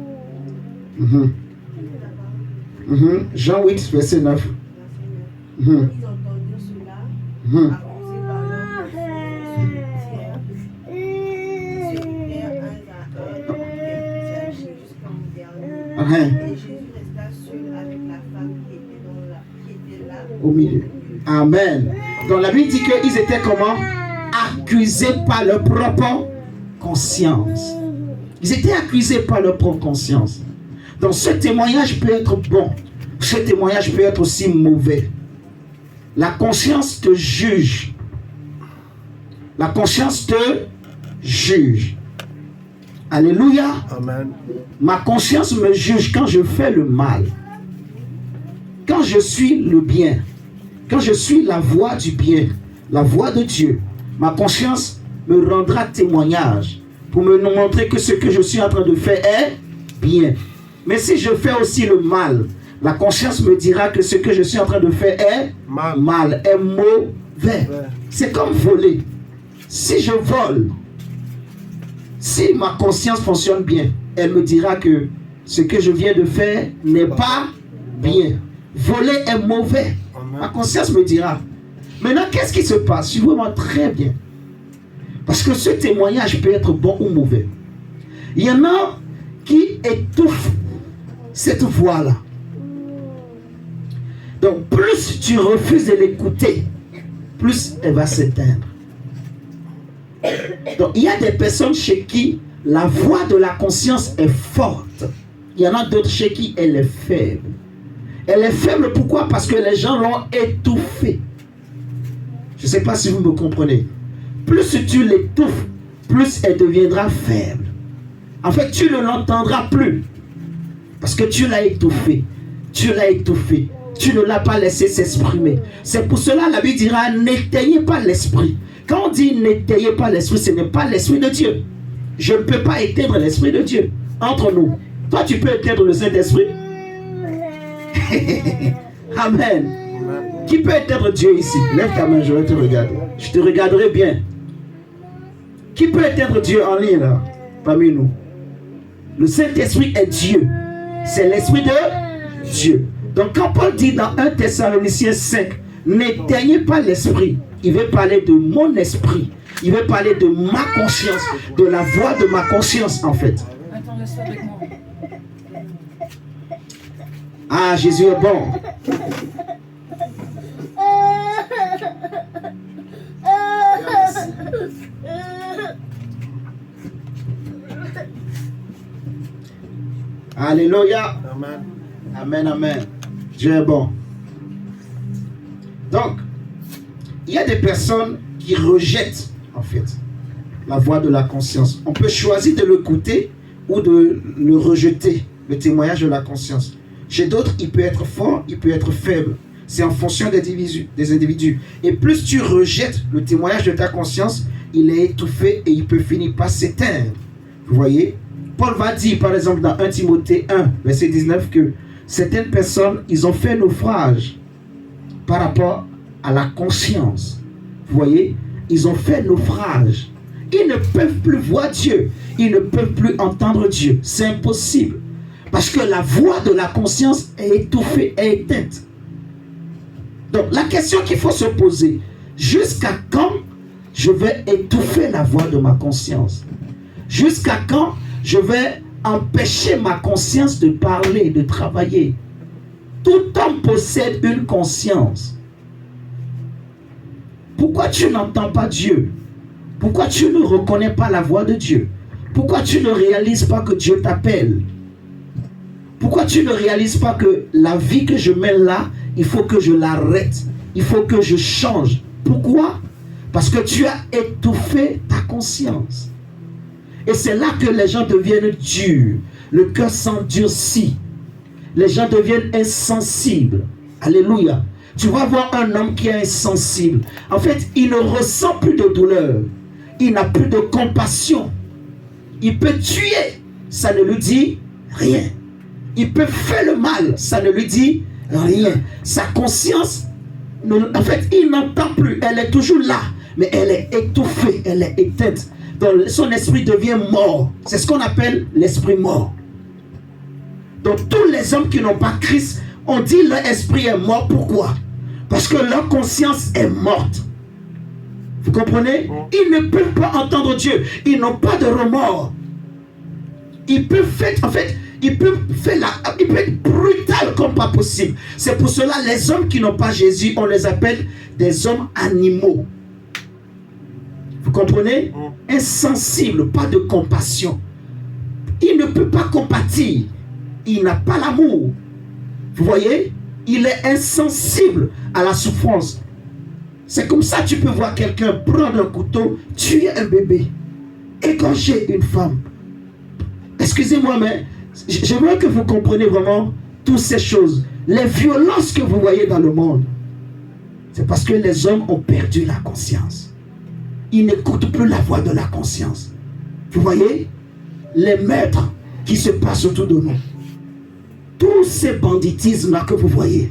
Jean 8, verset 9. Ils entendirent cela, et Jésus resta seul avec la femme qui était là au milieu. Amen. Donc la Bible dit qu'ils étaient comment? Accusés par leur propre conscience. Ils étaient accusés par leur propre conscience. Donc ce témoignage peut être bon. Ce témoignage peut être aussi mauvais. La conscience te juge. La conscience te juge. Alléluia. Amen. Ma conscience me juge quand je fais le mal. Quand je suis le bien. Quand je suis la voix du bien. La voix de Dieu. Ma conscience me rendra témoignage pour me montrer que ce que je suis en train de faire est bien. Mais si je fais aussi le mal, la conscience me dira que ce que je suis en train de faire est mal, est mauvais. C'est comme voler. Si je vole, si ma conscience fonctionne bien, elle me dira que ce que je viens de faire n'est pas bien. Voler est mauvais. Ma conscience me dira. Maintenant, qu'est-ce qui se passe? Suivez-moi très bien. Parce que ce témoignage peut être bon ou mauvais. Il y en a qui étouffent cette voix-là. Donc, plus tu refuses de l'écouter, plus elle va s'éteindre. Donc, il y a des personnes chez qui la voix de la conscience est forte. Il y en a d'autres chez qui elle est faible. Elle est faible, pourquoi? Parce que les gens l'ont étouffée. Je ne sais pas si vous me comprenez. Plus tu l'étouffes, plus elle deviendra faible. En fait, tu ne l'entendras plus. Parce que tu l'as étouffée. Tu l'as étouffée. Tu ne l'as pas laissé s'exprimer. C'est pour cela la Bible dira, n'éteignez pas l'esprit. Quand on dit n'éteignez pas l'esprit, ce n'est pas l'esprit de Dieu. Je ne peux pas éteindre l'esprit de Dieu entre nous. Toi, tu peux éteindre le Saint-Esprit. Amen. Qui peut éteindre Dieu ici? Lève ta main, je vais te regarder. Je te regarderai bien. Qui peut éteindre Dieu en ligne là, parmi nous? Le Saint-Esprit est Dieu. C'est l'Esprit de Dieu. Donc quand Paul dit dans 1 Thessaloniciens 5, n'éteignez pas l'esprit, il veut parler de mon esprit. Il veut parler de ma conscience, de la voix de ma conscience en fait. Ah, Jésus est bon. Alléluia. Amen. Amen, amen. Dieu est bon. Donc, il y a des personnes qui rejettent, en fait, la voix de la conscience. On peut choisir de l'écouter ou de le rejeter, le témoignage de la conscience. Chez d'autres, il peut être fort, il peut être faible. C'est en fonction des individus. Et plus tu rejettes le témoignage de ta conscience, il est étouffé et il peut finir par s'éteindre. Vous voyez? Paul va dire, par exemple, dans 1 Timothée 1, verset 19, que certaines personnes, ils ont fait naufrage par rapport à la conscience. Vous voyez? Ils ont fait naufrage. Ils ne peuvent plus voir Dieu. Ils ne peuvent plus entendre Dieu. C'est impossible. Parce que la voix de la conscience est étouffée, est éteinte. Donc, la question qu'il faut se poser, jusqu'à quand je vais étouffer la voix de ma conscience? Jusqu'à quand je vais empêcher ma conscience de parler, de travailler? Tout homme possède une conscience. Pourquoi tu n'entends pas Dieu? Pourquoi tu ne reconnais pas la voix de Dieu? Pourquoi tu ne réalises pas que Dieu t'appelle? Pourquoi tu ne réalises pas que la vie que je mène là, il faut que je l'arrête? Il faut que je change. Pourquoi? Parce que tu as étouffé ta conscience. Et c'est là que les gens deviennent durs. Le cœur s'endurcit. Les gens deviennent insensibles. Alléluia. Tu vas voir un homme qui est insensible. En fait, il ne ressent plus de douleur. Il n'a plus de compassion. Il peut tuer. Ça ne lui dit rien. Il peut faire le mal. Ça ne lui dit rien. Sa conscience, en fait, il n'entend plus. Elle est toujours là. Mais elle est étouffée. Elle est éteinte. Donc, son esprit devient mort. C'est ce qu'on appelle l'esprit mort. Donc, tous les hommes qui n'ont pas Christ, on dit leur esprit est mort. Pourquoi? Parce que leur conscience est morte. Vous comprenez? Ils ne peuvent pas entendre Dieu. Ils n'ont pas de remords. Ils peuvent faire, en fait, ils peuvent être brutal comme pas possible. C'est pour cela les hommes qui n'ont pas Jésus, on les appelle des hommes animaux. Vous comprenez? Insensible, pas de compassion. Il ne peut pas compatir. Il n'a pas l'amour. Vous voyez? Il est insensible à la souffrance. C'est comme ça que tu peux voir quelqu'un prendre un couteau, tuer un bébé, égorger une femme. Excusez-moi, mais j'aimerais que vous compreniez vraiment toutes ces choses. Les violences que vous voyez dans le monde, c'est parce que les hommes ont perdu la conscience. Ils n'écoutent plus la voix de la conscience. Vous voyez? Les meurtres qui se passent autour de nous. Tous ces banditismes-là que vous voyez.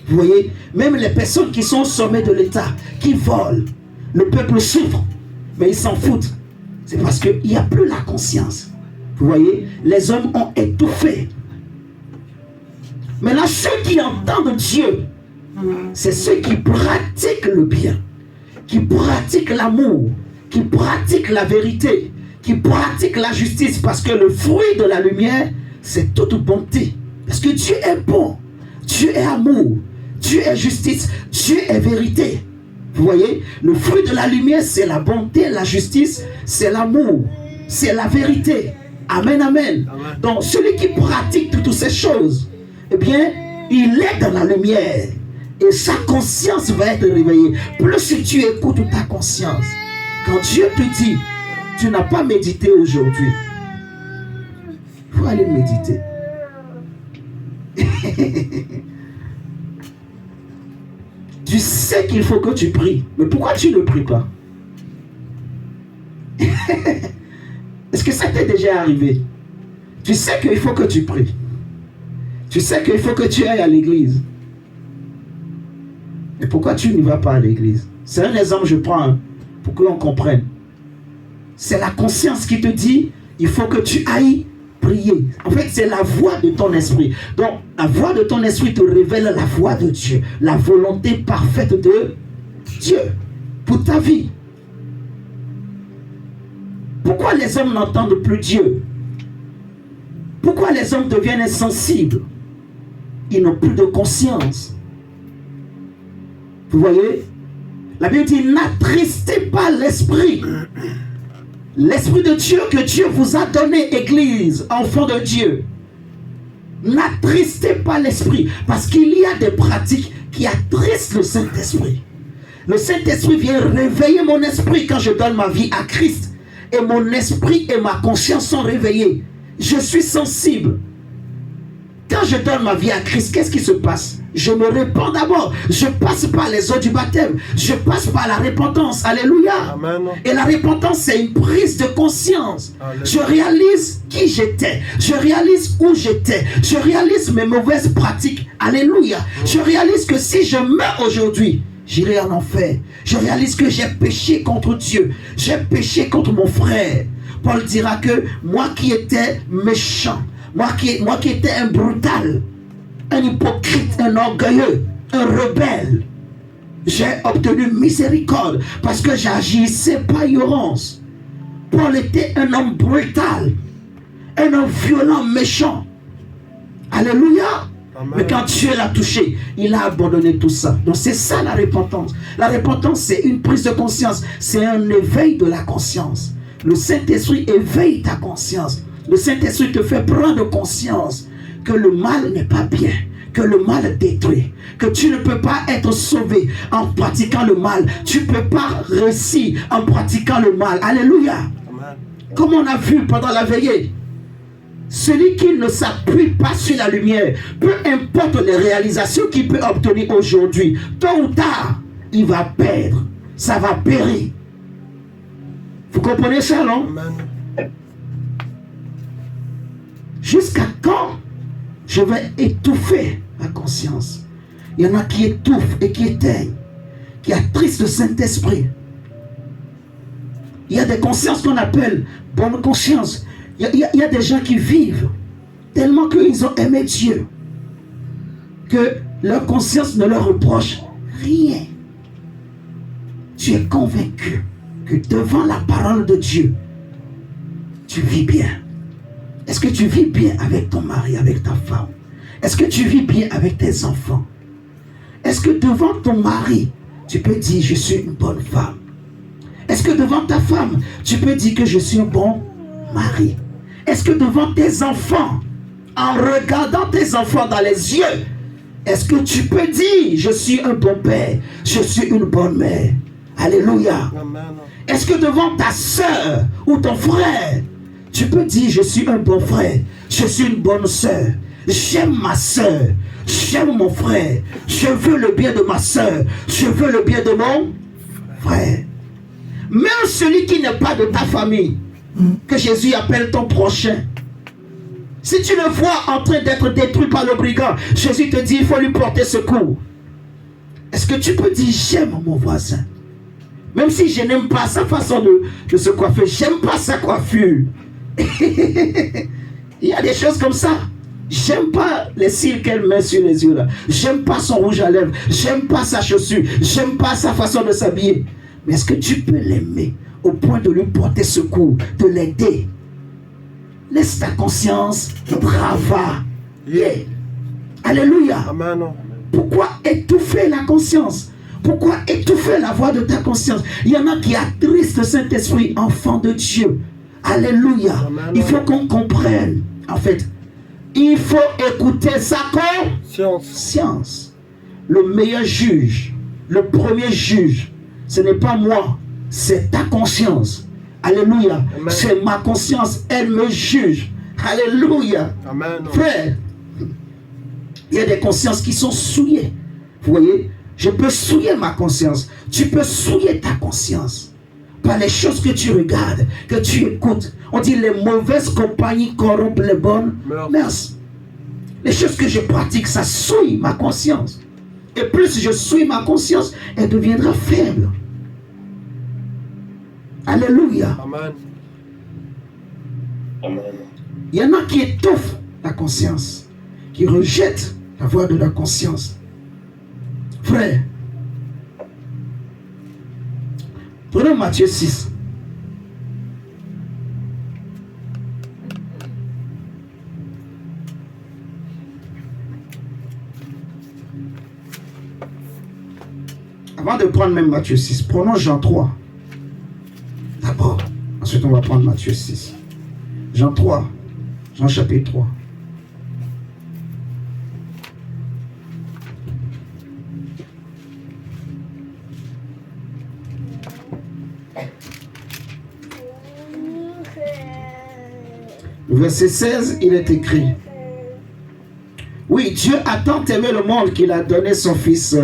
Vous voyez? Même les personnes qui sont au sommet de l'État, qui volent. Le peuple souffre, mais ils s'en foutent. C'est parce qu'il n'y a plus la conscience. Vous voyez? Les hommes ont étouffé. Maintenant, ceux qui entendent Dieu, c'est ceux qui pratiquent le bien, qui pratiquent l'amour, qui pratiquent la vérité, qui pratiquent la justice. Parce que le fruit de la lumière, c'est toute bonté. Parce que Dieu est bon, Dieu est amour, Dieu est justice, Dieu est vérité. Vous voyez? Le fruit de la lumière, c'est la bonté, la justice, c'est l'amour, c'est la vérité. Amen, amen. Amen. Donc, celui qui pratique toutes ces choses, eh bien, il est dans la lumière. Et sa conscience va être réveillée. Plus tu écoutes ta conscience, quand Dieu te dit, tu n'as pas médité aujourd'hui, il faut aller méditer. Tu sais qu'il faut que tu pries. Mais pourquoi tu ne pries pas? Est-ce que ça t'est déjà arrivé? Tu sais qu'il faut que tu pries. Tu sais qu'il faut que tu ailles à l'église. Mais pourquoi tu n'y vas pas à l'église? C'est un exemple que je prends pour que l'on comprenne. C'est la conscience qui te dit, il faut que tu ailles prier. En fait, c'est la voix de ton esprit. Donc, la voix de ton esprit te révèle la voix de Dieu, la volonté parfaite de Dieu pour ta vie. Pourquoi les hommes n'entendent plus Dieu? Pourquoi les hommes deviennent insensibles? Ils n'ont plus de conscience. Vous voyez? La Bible dit, n'attristez pas l'esprit. L'esprit de Dieu que Dieu vous a donné, Église, enfant de Dieu. N'attristez pas l'esprit, parce qu'il y a des pratiques qui attristent le Saint-Esprit. Le Saint-Esprit vient réveiller mon esprit quand je donne ma vie à Christ. Et mon esprit et ma conscience sont réveillés. Je suis sensible. Quand je donne ma vie à Christ, qu'est-ce qui se passe? Je me répands d'abord. Je passe par les eaux du baptême. Je passe par la repentance. Alléluia. Amen. Et la repentance, c'est une prise de conscience. Alléluia. Je réalise qui j'étais. Je réalise où j'étais. Je réalise mes mauvaises pratiques. Alléluia. Je réalise que si je meurs aujourd'hui, j'irai en enfer. Je réalise que j'ai péché contre Dieu. J'ai péché contre mon frère. Paul dira que moi qui étais méchant, moi qui étais un brutal, un hypocrite, un orgueilleux, un rebelle, j'ai obtenu miséricorde parce que j'agissais par ignorance. Paul était un homme brutal, un homme violent, méchant. Alléluia. Amen. Mais quand Dieu l'a touché, il a abandonné tout ça. Donc c'est ça la repentance. La repentance, c'est une prise de conscience. C'est un éveil de la conscience. Le Saint-Esprit éveille ta conscience. Le Saint-Esprit te fait prendre conscience que le mal n'est pas bien, que le mal détruit, que tu ne peux pas être sauvé en pratiquant le mal. Tu ne peux pas réussir en pratiquant le mal. Alléluia. Amen. Comme on a vu pendant la veillée, celui qui ne s'appuie pas sur la lumière, peu importe les réalisations qu'il peut obtenir aujourd'hui, tôt ou tard, il va perdre. Ça va périr. Vous comprenez ça, non? Amen. Jusqu'à quand je vais étouffer ma conscience? Il y en a qui étouffent et qui éteignent, qui attristent le Saint-Esprit. Il y a des consciences qu'on appelle bonnes consciences. Il y a des gens qui vivent tellement qu'ils ont aimé Dieu que leur conscience ne leur reproche rien. Tu es convaincu que devant la parole de Dieu, tu vis bien. Est-ce que tu vis bien avec ton mari, avec ta femme? Est-ce que tu vis bien avec tes enfants? Est-ce que devant ton mari, tu peux dire je suis une bonne femme? Est-ce que devant ta femme, tu peux dire que je suis un bon mari? Est-ce que devant tes enfants, en regardant tes enfants dans les yeux, est-ce que tu peux dire je suis un bon père, je suis une bonne mère? Alléluia. Est-ce que devant ta soeur ou ton frère, tu peux dire je suis un bon frère, je suis une bonne soeur, j'aime ma soeur, j'aime mon frère, je veux le bien de ma soeur, je veux le bien de mon frère. Même celui qui n'est pas de ta famille, que Jésus appelle ton prochain, si tu le vois en train d'être détruit par le brigand, Jésus te dit il faut lui porter secours. Est-ce que tu peux dire j'aime mon voisin? Même si je n'aime pas sa façon de se coiffer, j'aime pas sa coiffure. Il y a des choses comme ça. J'aime pas les cils qu'elle met sur les yeux là. J'aime pas son rouge à lèvres. J'aime pas sa chaussure. J'aime pas sa façon de s'habiller. Mais est-ce que tu peux l'aimer au point de lui porter secours, de l'aider? Laisse ta conscience travailler. Alléluia. Amen. Pourquoi étouffer la conscience? Pourquoi étouffer la voix de ta conscience? Il y en a qui attristent le Saint-Esprit, enfant de Dieu. Alléluia. Amen. Il faut qu'on comprenne. En fait, il faut écouter sa conscience. Le meilleur juge, le premier juge, ce n'est pas moi, c'est ta conscience. Alléluia. Amen. C'est ma conscience, elle me juge. Alléluia. Amen. Frère, il y a des consciences qui sont souillées. Vous voyez, Je peux souiller ma conscience. Tu peux souiller ta conscience par les choses que tu regardes, que tu écoutes. On dit les mauvaises compagnies corrompent les bonnes mœurs. Les choses que je pratique, ça souille ma conscience. Et plus je souille ma conscience, elle deviendra faible. Alléluia. Amen. Il y en a qui étouffent la conscience, qui rejettent la voix de la conscience. Frère, prenons Matthieu 6. Avant de prendre même Matthieu 6, prenons Jean 3. D'abord. Ensuite, on va prendre Matthieu 6. Jean 3. Jean chapitre 3. Verset 16, il est écrit. Oui, Dieu a tant aimé le monde qu'il a donné son Fils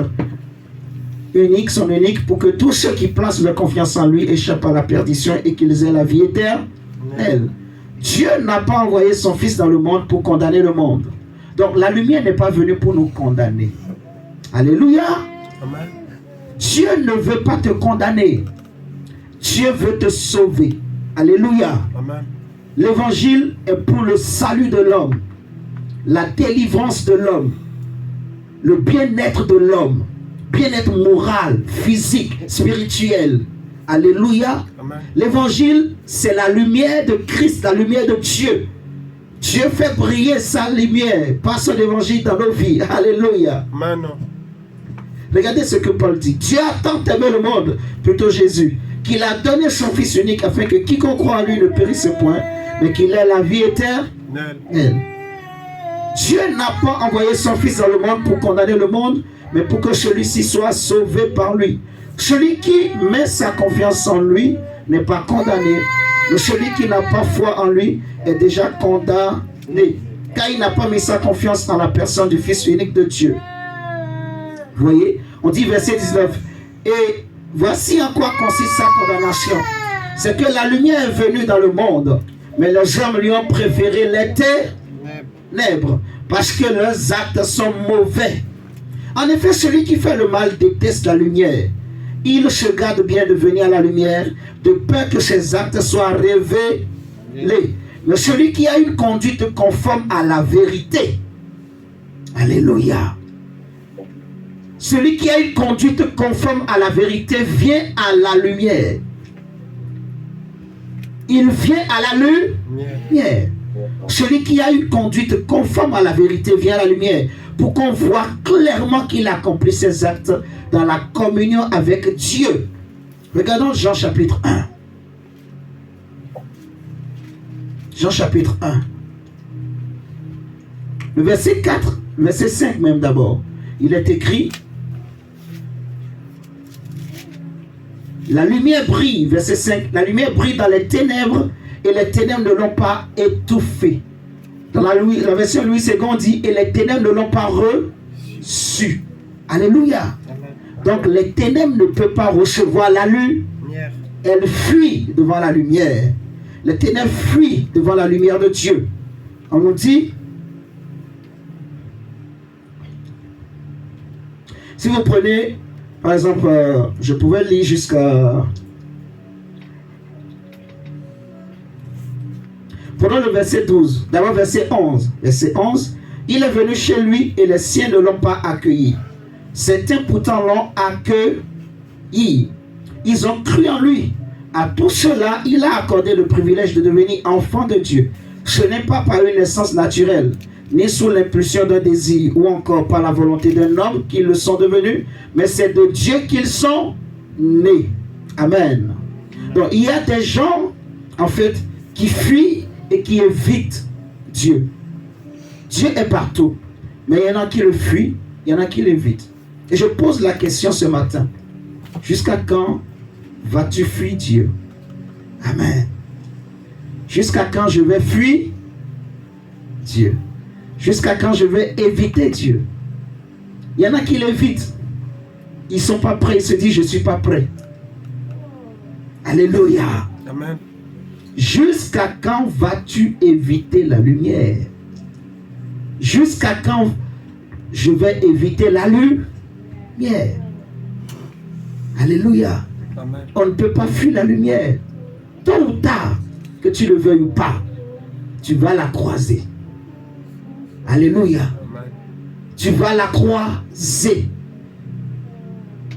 unique, son unique, pour que tous ceux qui placent leur confiance en lui échappent à la perdition et qu'ils aient la vie éternelle. Dieu n'a pas envoyé son Fils dans le monde pour condamner le monde. Donc la lumière n'est pas venue pour nous condamner. Alléluia. Amen. Dieu ne veut pas te condamner. Dieu veut te sauver. Alléluia. Amen. L'évangile est pour le salut de l'homme, la délivrance de l'homme, le bien-être de l'homme, bien-être moral, physique, spirituel. Alléluia. L'évangile, c'est la lumière de Christ, la lumière de Dieu. Dieu fait briller sa lumière par son évangile dans nos vies. Alléluia. Amen. Regardez ce que Paul dit. Dieu a tant aimé le monde, plutôt Jésus, qu'il a donné son Fils unique afin que quiconque croit en lui ne périsse point, mais qu'il ait la vie éternelle. Dieu n'a pas envoyé son Fils dans le monde pour condamner le monde, mais pour que celui-ci soit sauvé par lui. Celui qui met sa confiance en lui n'est pas condamné, mais celui qui n'a pas foi en lui est déjà condamné, car il n'a pas mis sa confiance dans la personne du Fils unique de Dieu. Vous voyez, on dit verset 19, et voici en quoi consiste sa condamnation. C'est que la lumière est venue dans le monde, mais les hommes lui ont préféré les ténèbres, parce que leurs actes sont mauvais. En effet, celui qui fait le mal déteste la lumière. Il se garde bien de venir à la lumière, de peur que ses actes soient révélés. Mais celui qui a une conduite conforme à la vérité, alléluia. Celui qui a une conduite conforme à la vérité vient à la lumière. Il vient à la lumière. Celui qui a une conduite conforme à la vérité vient à la lumière, pour qu'on voit clairement qu'il accomplit ses actes dans la communion avec Dieu. Regardons Jean chapitre 1. Jean chapitre 1. Le verset 4, verset 5 même d'abord. Il est écrit, la lumière brille, verset 5, la lumière brille dans les ténèbres et les ténèbres ne l'ont pas étouffé. Dans la version Louis II dit, et les ténèbres ne l'ont pas reçu. Alléluia. Donc les ténèbres ne peuvent pas recevoir la lumière. Elles fuient devant la lumière. Les ténèbres fuient devant la lumière de Dieu. On nous dit, si vous prenez, par exemple, je pouvais lire jusqu'à... Prenons le verset 12, d'abord verset 11. Verset 11, il est venu chez lui et les siens ne l'ont pas accueilli. Certains pourtant l'ont accueilli. Ils ont cru en lui. À tout cela, il a accordé le privilège de devenir enfant de Dieu. Ce n'est pas par une naissance naturelle, ni sous l'impulsion d'un désir, ou encore par la volonté d'un homme qu'ils le sont devenus, mais c'est de Dieu qu'ils sont nés. Amen. Donc il y a des gens, en fait, qui fuient et qui évitent Dieu. Dieu est partout, mais il y en a qui le fuient, il y en a qui l'évitent. Et je pose la question ce matin, jusqu'à quand vas-tu fuir Dieu? Amen. Jusqu'à quand je vais fuir Dieu? Jusqu'à quand je vais éviter Dieu? Il y en a qui l'évitent. Ils ne sont pas prêts, ils se disent, je ne suis pas prêt. Alléluia. Amen. Jusqu'à quand vas-tu éviter la lumière? Jusqu'à quand je vais éviter la lumière? Alléluia. Amen. On ne peut pas fuir la lumière. Tôt ou tard, que tu le veuilles ou pas, tu vas la croiser. Alléluia. Amen. Tu vas la croiser.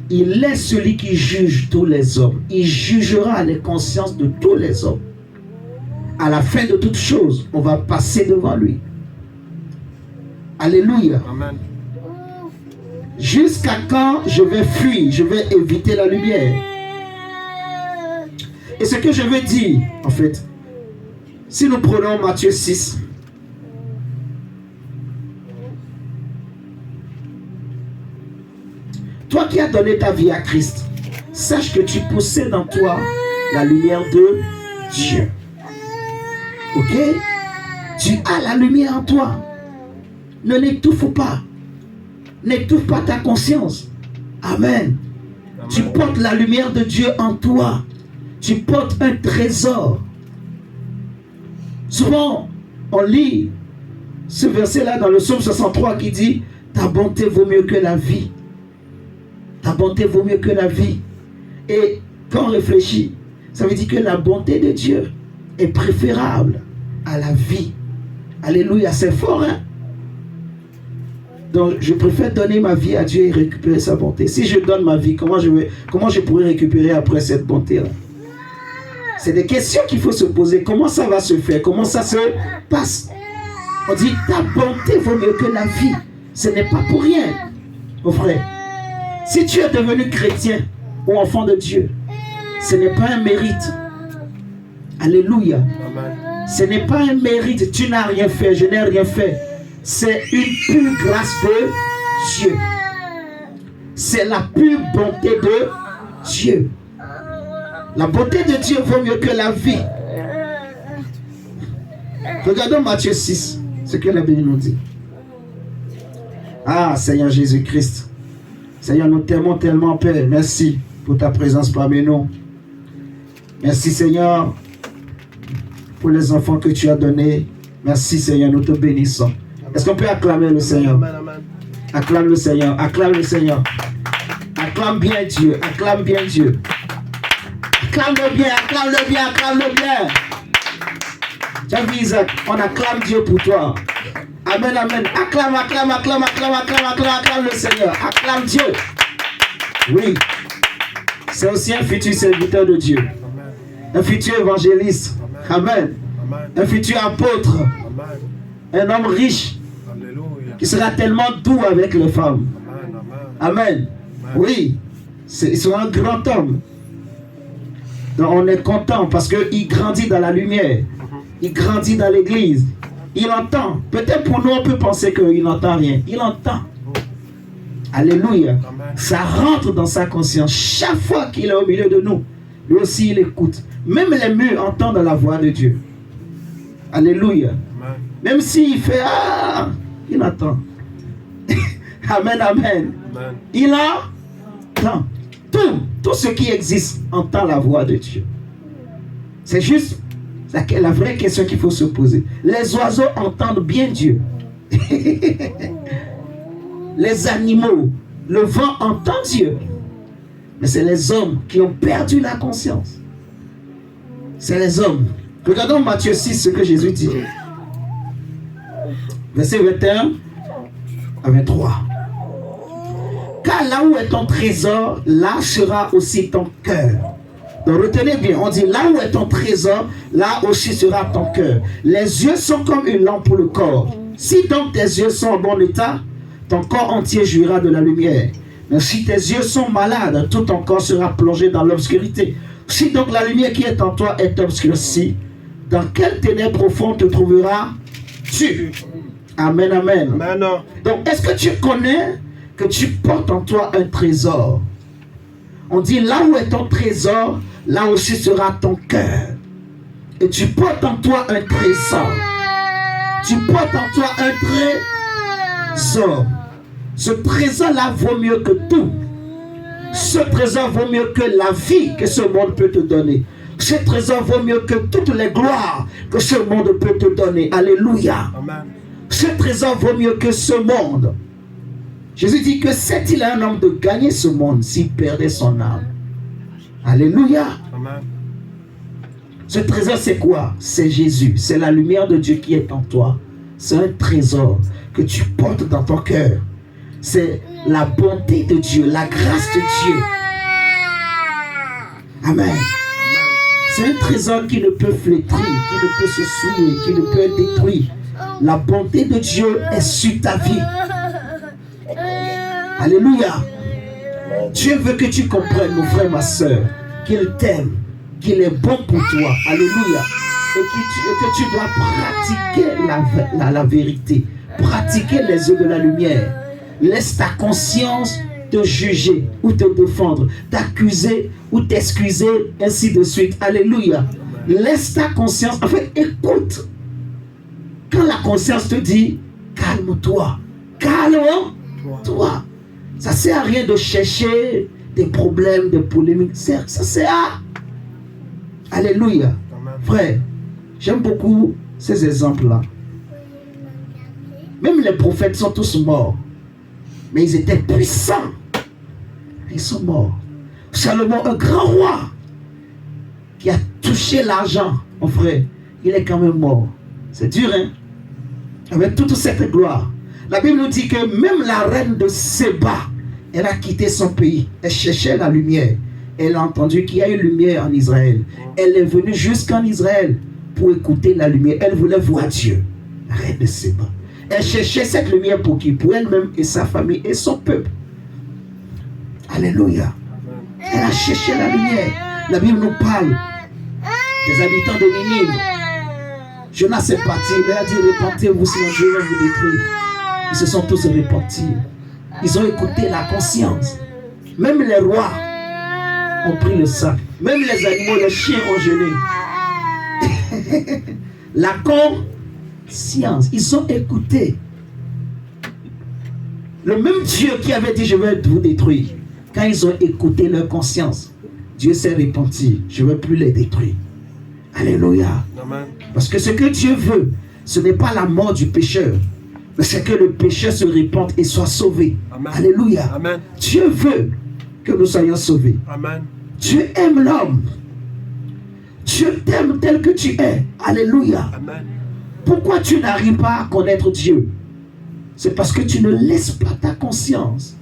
Il est celui qui juge tous les hommes. Il jugera les consciences de tous les hommes. À la fin de toutes choses, on va passer devant lui. Alléluia. Amen. Jusqu'à quand je vais fuir, je vais éviter la lumière. Et ce que je veux dire, en fait, si nous prenons Matthieu 6, toi qui as donné ta vie à Christ, sache que tu possèdes en toi la lumière de Dieu. Ok? Tu as la lumière en toi. Ne l'étouffe pas. N'étouffe pas ta conscience. Amen. Amen. Tu portes la lumière de Dieu en toi. Tu portes un trésor. Souvent, on lit ce verset-là dans le psaume 63 qui dit « Ta bonté vaut mieux que la vie. » Ta bonté vaut mieux que la vie. Et quand on réfléchit, ça veut dire que la bonté de Dieu est préférable à la vie. Alléluia, c'est fort, hein? Donc, je préfère donner ma vie à Dieu et récupérer sa bonté. Si je donne ma vie, comment je pourrais récupérer après cette bonté-là? C'est des questions qu'il faut se poser. Comment ça va se faire? Comment ça se passe? On dit, ta bonté vaut mieux que la vie. Ce n'est pas pour rien, mon frère. Si tu es devenu chrétien ou enfant de Dieu, ce n'est pas un mérite. Alléluia. Amen. Ce n'est pas un mérite. Tu n'as rien fait, je n'ai rien fait. C'est une pure grâce de Dieu. C'est la pure bonté de Dieu. La bonté de Dieu vaut mieux que la vie. Regardons Matthieu 6, ce que la Bible nous dit. Ah, Seigneur Jésus-Christ. Seigneur, nous t'aimons tellement, Père. Merci pour ta présence parmi nous. Merci, Seigneur, pour les enfants que tu as donnés. Merci, Seigneur, nous te bénissons. Est-ce qu'on peut acclamer le Seigneur? Amen, amen. Acclame le Seigneur, acclame le Seigneur. Acclame bien Dieu, acclame bien Dieu. Acclame-le bien, acclame-le bien, acclame-le bien. Tu as vu Isaac, on acclame Dieu pour toi. Amen, amen. Acclame, acclame, acclame, acclame, acclame, acclame, acclame le Seigneur. Acclame Dieu. Oui. C'est aussi un futur serviteur de Dieu. Amen. Un futur évangéliste. Amen. Amen. Un futur apôtre. Amen. Un homme riche Alléluia. qui sera tellement doux avec les femmes. Amen, amen. Amen. Oui. Il sera un grand homme. Donc on est content parce qu'il grandit dans la lumière. Il grandit dans l'église. Il entend. Peut-être pour nous, on peut penser qu'il n'entend rien. Il entend. Alléluia. Amen. Ça rentre dans sa conscience. Chaque fois qu'il est au milieu de nous, lui aussi, il écoute. Même les murs entendent la voix de Dieu. Alléluia. Amen. Même s'il fait ah, il entend. Amen, amen. Amen. Il entend. Tout ce qui existe entend la voix de Dieu. C'est juste la vraie question qu'il faut se poser. Les oiseaux entendent bien Dieu. Les animaux, le vent entend Dieu. Mais c'est les hommes qui ont perdu la conscience. C'est les hommes. Regardons Matthieu 6, ce que Jésus dit. Verset 21 à 23. Car là où est ton trésor, là sera aussi ton cœur. Donc retenez bien, on dit là où est ton trésor, là aussi sera ton cœur. Les yeux sont comme une lampe pour le corps. Si donc tes yeux sont en bon état, ton corps entier jouira de la lumière. Mais si tes yeux sont malades, tout ton corps sera plongé dans l'obscurité. Si donc la lumière qui est en toi est obscurcie, dans quelle ténèbres profondes te trouveras-tu? Amen, amen. Amen. Donc, est-ce que tu connais que tu portes en toi un trésor? On dit là où est ton trésor, là aussi sera ton cœur. Et tu portes en toi un trésor. Tu portes en toi un trésor. Ce trésor-là vaut mieux que tout. Ce trésor vaut mieux que la vie que ce monde peut te donner. Ce trésor vaut mieux que toutes les gloires que ce monde peut te donner. Alléluia. Amen. Ce trésor vaut mieux que ce monde. Jésus dit que c'est-il un homme de gagner ce monde s'il perdait son âme? Alléluia. Amen. Ce trésor, c'est quoi? C'est Jésus. C'est la lumière de Dieu qui est en toi. C'est un trésor que tu portes dans ton cœur. C'est la bonté de Dieu, la grâce de Dieu. Amen. C'est un trésor qui ne peut flétrir, qui ne peut se souiller, qui ne peut être détruit. La bonté de Dieu est sur ta vie. Alléluia. Dieu veut que tu comprennes, mon frère, ma soeur, qu'il t'aime, qu'il est bon pour toi. Alléluia. Et que tu dois pratiquer la vérité, pratiquer les œuvres de la lumière. Laisse ta conscience te juger ou te défendre, t'accuser ou t'excuser, ainsi de suite. Alléluia. Laisse ta conscience, en fait, écoute. Quand la conscience te dit, calme-toi, calme-toi. Ça ne sert à rien de chercher des problèmes, des polémiques. Ça sert à... Alléluia. Frère, j'aime beaucoup ces exemples-là. Même les prophètes sont tous morts. Mais ils étaient puissants. Ils sont morts. Salomon, un grand roi, qui a touché l'argent, mon frère, il est quand même mort. C'est dur, hein? Avec toute cette gloire. La Bible nous dit que même la reine de Séba, elle a quitté son pays. Elle cherchait la lumière. Elle a entendu qu'il y a une lumière en Israël. Elle est venue jusqu'en Israël pour écouter la lumière. Elle voulait voir Dieu. La reine de Séba. Elle cherchait cette lumière pour qui? Pour elle-même et sa famille et son peuple. Alléluia. Elle a cherché la lumière. La Bible nous parle des habitants de Ninive. Jonas est parti. Il a dit, repentez-vous sinon Dieu va vous détruire. Ils se sont tous repentis. Ils ont écouté la conscience. Même les rois ont pris le sac. Même les animaux, les chiens ont jeûné. La conscience. Ils ont écouté. Le même Dieu qui avait dit, je vais vous détruire. Quand ils ont écouté leur conscience, Dieu s'est repenti. Je ne vais plus les détruire. Alléluia. Amen. Parce que ce que Dieu veut, ce n'est pas la mort du pécheur, mais c'est que le pécheur se repente et soit sauvé. Amen. Alléluia. Amen. Dieu veut que nous soyons sauvés. Amen. Dieu aime l'homme. Dieu t'aime tel que tu es. Alléluia. Amen. Pourquoi tu n'arrives pas à connaître Dieu? C'est parce que tu ne laisses pas ta conscience.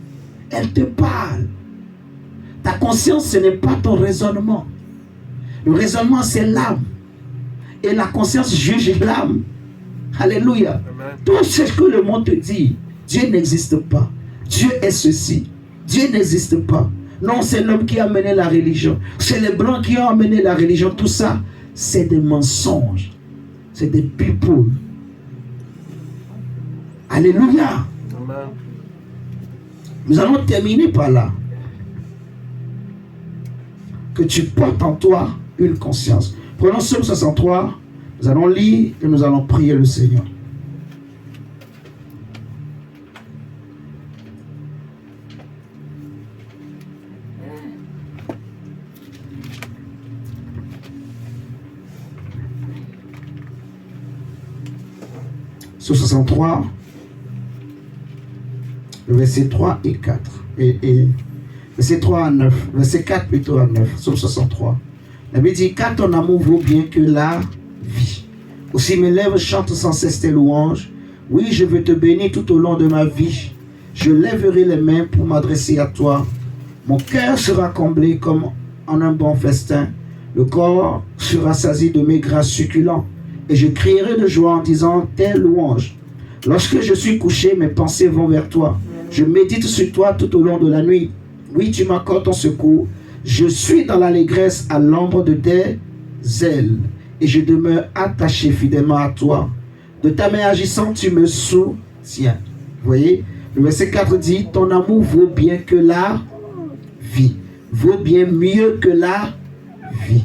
Elle te parle. Ta conscience, ce n'est pas ton raisonnement. Le raisonnement, c'est l'âme. Et la conscience juge l'âme. Alléluia. Amen. Tout ce que le monde te dit, Dieu n'existe pas. Dieu est ceci. Dieu n'existe pas. Non, c'est l'homme qui a amené la religion. C'est les blancs qui ont amené la religion. Tout ça, c'est des mensonges. C'est des people. Alléluia. Amen. Nous allons terminer par là. Que tu portes en toi une conscience. Prenons Psaume 63. Nous allons lire et nous allons prier le Seigneur. Psaume 63, le verset 3 et 4. Et verset 3 à 9. Verset 4 plutôt à 9. Psaume 63. La Bible dit, car ton amour vaut bien que la vie. Aussi mes lèvres chantent sans cesse tes louanges. Oui, je veux te bénir tout au long de ma vie. Je lèverai les mains pour m'adresser à toi. Mon cœur sera comblé comme en un bon festin. Le corps sera sasi de mes grâces succulents. Et je crierai de joie en disant tes louanges. Lorsque je suis couché, mes pensées vont vers toi. Je médite sur toi tout au long de la nuit. Oui, tu m'accordes ton secours. Je suis dans l'allégresse à l'ombre de tes ailes. Et je demeure attaché fidèlement à toi. De ta main agissante, tu me soutiens. Vous voyez, le verset 4 dit, ton amour vaut bien que la vie. Vaut bien mieux que la vie.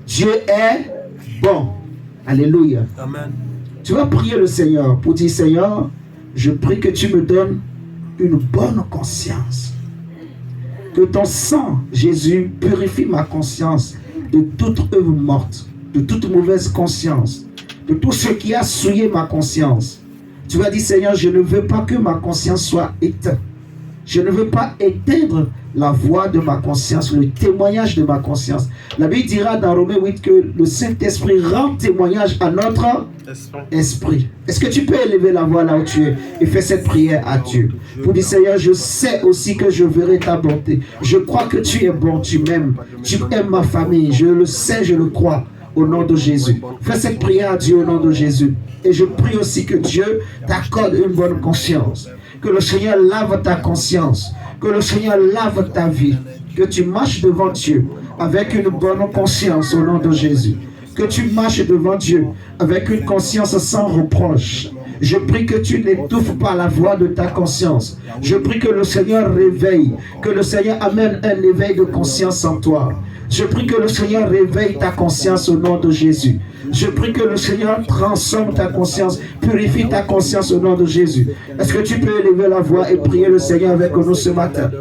Dieu est bon. Alléluia. Amen. Tu vas prier le Seigneur pour dire, Seigneur, je prie que tu me donnes une bonne conscience. Que ton sang, Jésus, purifie ma conscience de toute œuvre morte, de toute mauvaise conscience, de tout ce qui a souillé ma conscience. Tu vas dire, Seigneur, je ne veux pas que ma conscience soit éteinte. Je ne veux pas éteindre la voix de ma conscience, le témoignage de ma conscience. La Bible dira dans Romains 8 que le Saint-Esprit rend témoignage à notre esprit. Est-ce que tu peux élever la voix là où tu es et faire cette prière à Dieu pour dire, Seigneur, je sais aussi que je verrai ta bonté. Je crois que tu es bon, tu m'aimes, tu aimes ma famille. Je le sais, je le crois. Au nom de Jésus. Fais cette prière à Dieu au nom de Jésus. Et je prie aussi que Dieu t'accorde une bonne conscience. Que le Seigneur lave ta conscience. Que le Seigneur lave ta vie. Que tu marches devant Dieu avec une bonne conscience au nom de Jésus. Que tu marches devant Dieu avec une conscience sans reproche. Je prie que tu n'étouffes pas la voix de ta conscience. Je prie que le Seigneur réveille, que le Seigneur amène un éveil de conscience en toi. Je prie que le Seigneur réveille ta conscience au nom de Jésus. Je prie que le Seigneur transforme ta conscience, purifie ta conscience au nom de Jésus. Est-ce que tu peux élever la voix et prier le Seigneur avec nous ce matin?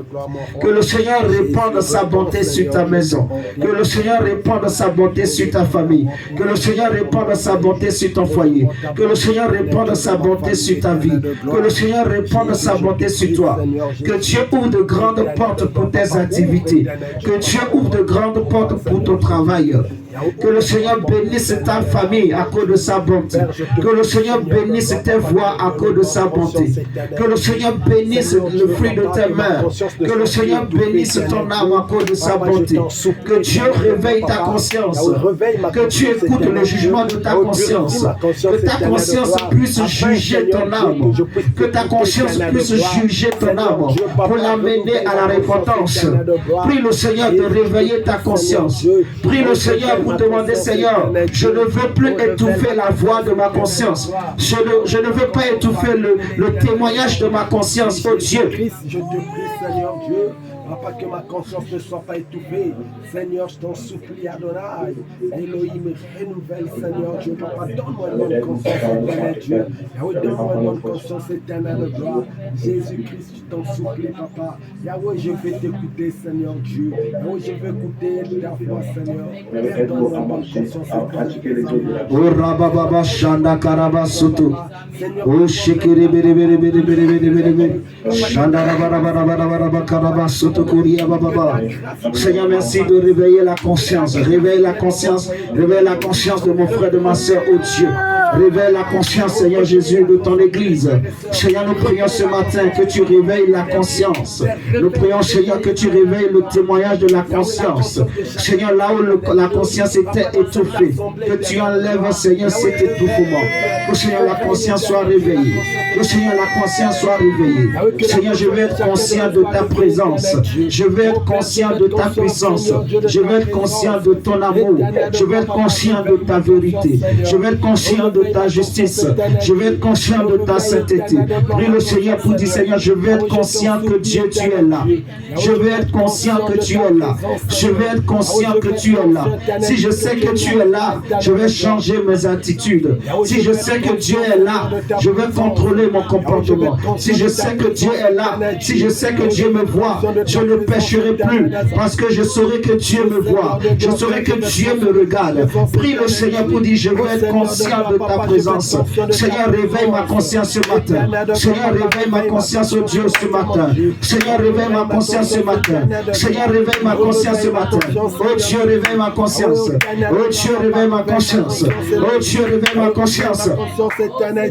Que le Seigneur répande sa bonté sur ta maison. Que le Seigneur répande sa bonté sur ta famille. Que le Seigneur répande sa bonté sur ton foyer. Que le Seigneur répande sa bonté sur ta vie. Que le Seigneur répande sa bonté sur toi. Que Dieu ouvre de grandes portes pour tes activités. Que Dieu ouvre de grandes portes pour ton travail. Que le Seigneur bénisse ta famille à cause de sa bonté. Que le Seigneur bénisse tes voies à cause de sa bonté. Que le Seigneur bénisse le fruit de tes mains. Que le Seigneur bénisse ton âme à cause de sa bonté. Que Dieu réveille ta conscience. Que tu écoutes le jugement de ta conscience. Que ta conscience puisse juger ton âme. Que ta conscience puisse juger ton âme pour l'amener à la repentance. Prie le Seigneur de réveiller ta conscience. Prie le Seigneur pour demander, Seigneur, je ne veux plus étouffer la voix de ma conscience. Je ne veux pas étouffer le témoignage de ma conscience, oh Dieu. Je te prie, Seigneur Dieu, Papa, que ma conscience ne soit pas étouffée. Seigneur, je t'en supplie, Adonai. Elohim, renouvelle, Seigneur Dieu. Papa, donne-moi une bonne conscience, éternel Dieu. Yahweh, donne-moi une bonne conscience, éternelle de gloire. Jésus-Christ, je t'en supplie, Papa. Yahweh, je vais t'écouter, Seigneur Dieu. Yahweh, je vais écouter ta voix, Seigneur. Père, donne-moi une bonne conscience, éternelle. Oh, Rabababa, Shanda, Karaba, Soto. Oh, Shekere, Bere, Bere, Bere, Bere, Bere, Bere, Bere. Shanda, Rababa, Karaba, Soto. Seigneur, merci de réveiller la conscience. Réveille la conscience de mon frère, de ma soeur, oh Dieu. Réveille la conscience, Seigneur Jésus, de ton Église. Seigneur, nous prions ce matin que tu réveilles la conscience. Nous prions, Seigneur, que tu réveilles le témoignage de la conscience. Seigneur, là où la conscience était étouffée, que tu enlèves, Seigneur, cet étouffement. Que, Seigneur, la conscience soit réveillée. Que, Seigneur, la conscience soit réveillée. Seigneur, je veux être conscient de ta présence. Je veux être conscient de ta puissance. Je veux être conscient de ton amour. Je veux être conscient de ta vérité. Je veux être conscient de ta justice. Je veux être conscient de ta sainteté. Prie le Seigneur pour dire, Seigneur, je veux être conscient que Dieu, tu es là. Je veux être conscient que tu es là. Je veux être conscient que tu es là. Si je sais que tu es là, je vais changer mes attitudes. Si je sais que Dieu est là, je vais contrôler mon comportement. Si je sais que Dieu est là, si je sais que Dieu me voit, je ne pécherai plus parce que je saurai que Dieu me voit. Je saurai que Dieu me regarde. Prie le Seigneur pour dire, je veux être conscient de ta présence. Seigneur, réveille ma conscience ce matin. Seigneur, réveille ma conscience, oh Dieu, ce matin. Seigneur, réveille ma conscience ce matin. Seigneur, réveille ma conscience ce matin. Oh Dieu, réveille ma conscience. Oh Dieu, réveille ma conscience. Oh Dieu, réveille ma conscience.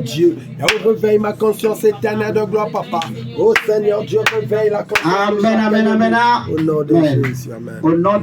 Dieu. Réveille ma conscience éternelle de gloire, Papa. Oh Seigneur Dieu, réveille la conscience. Amen, amen, amen. Au nom de Jésus, amen. Au nom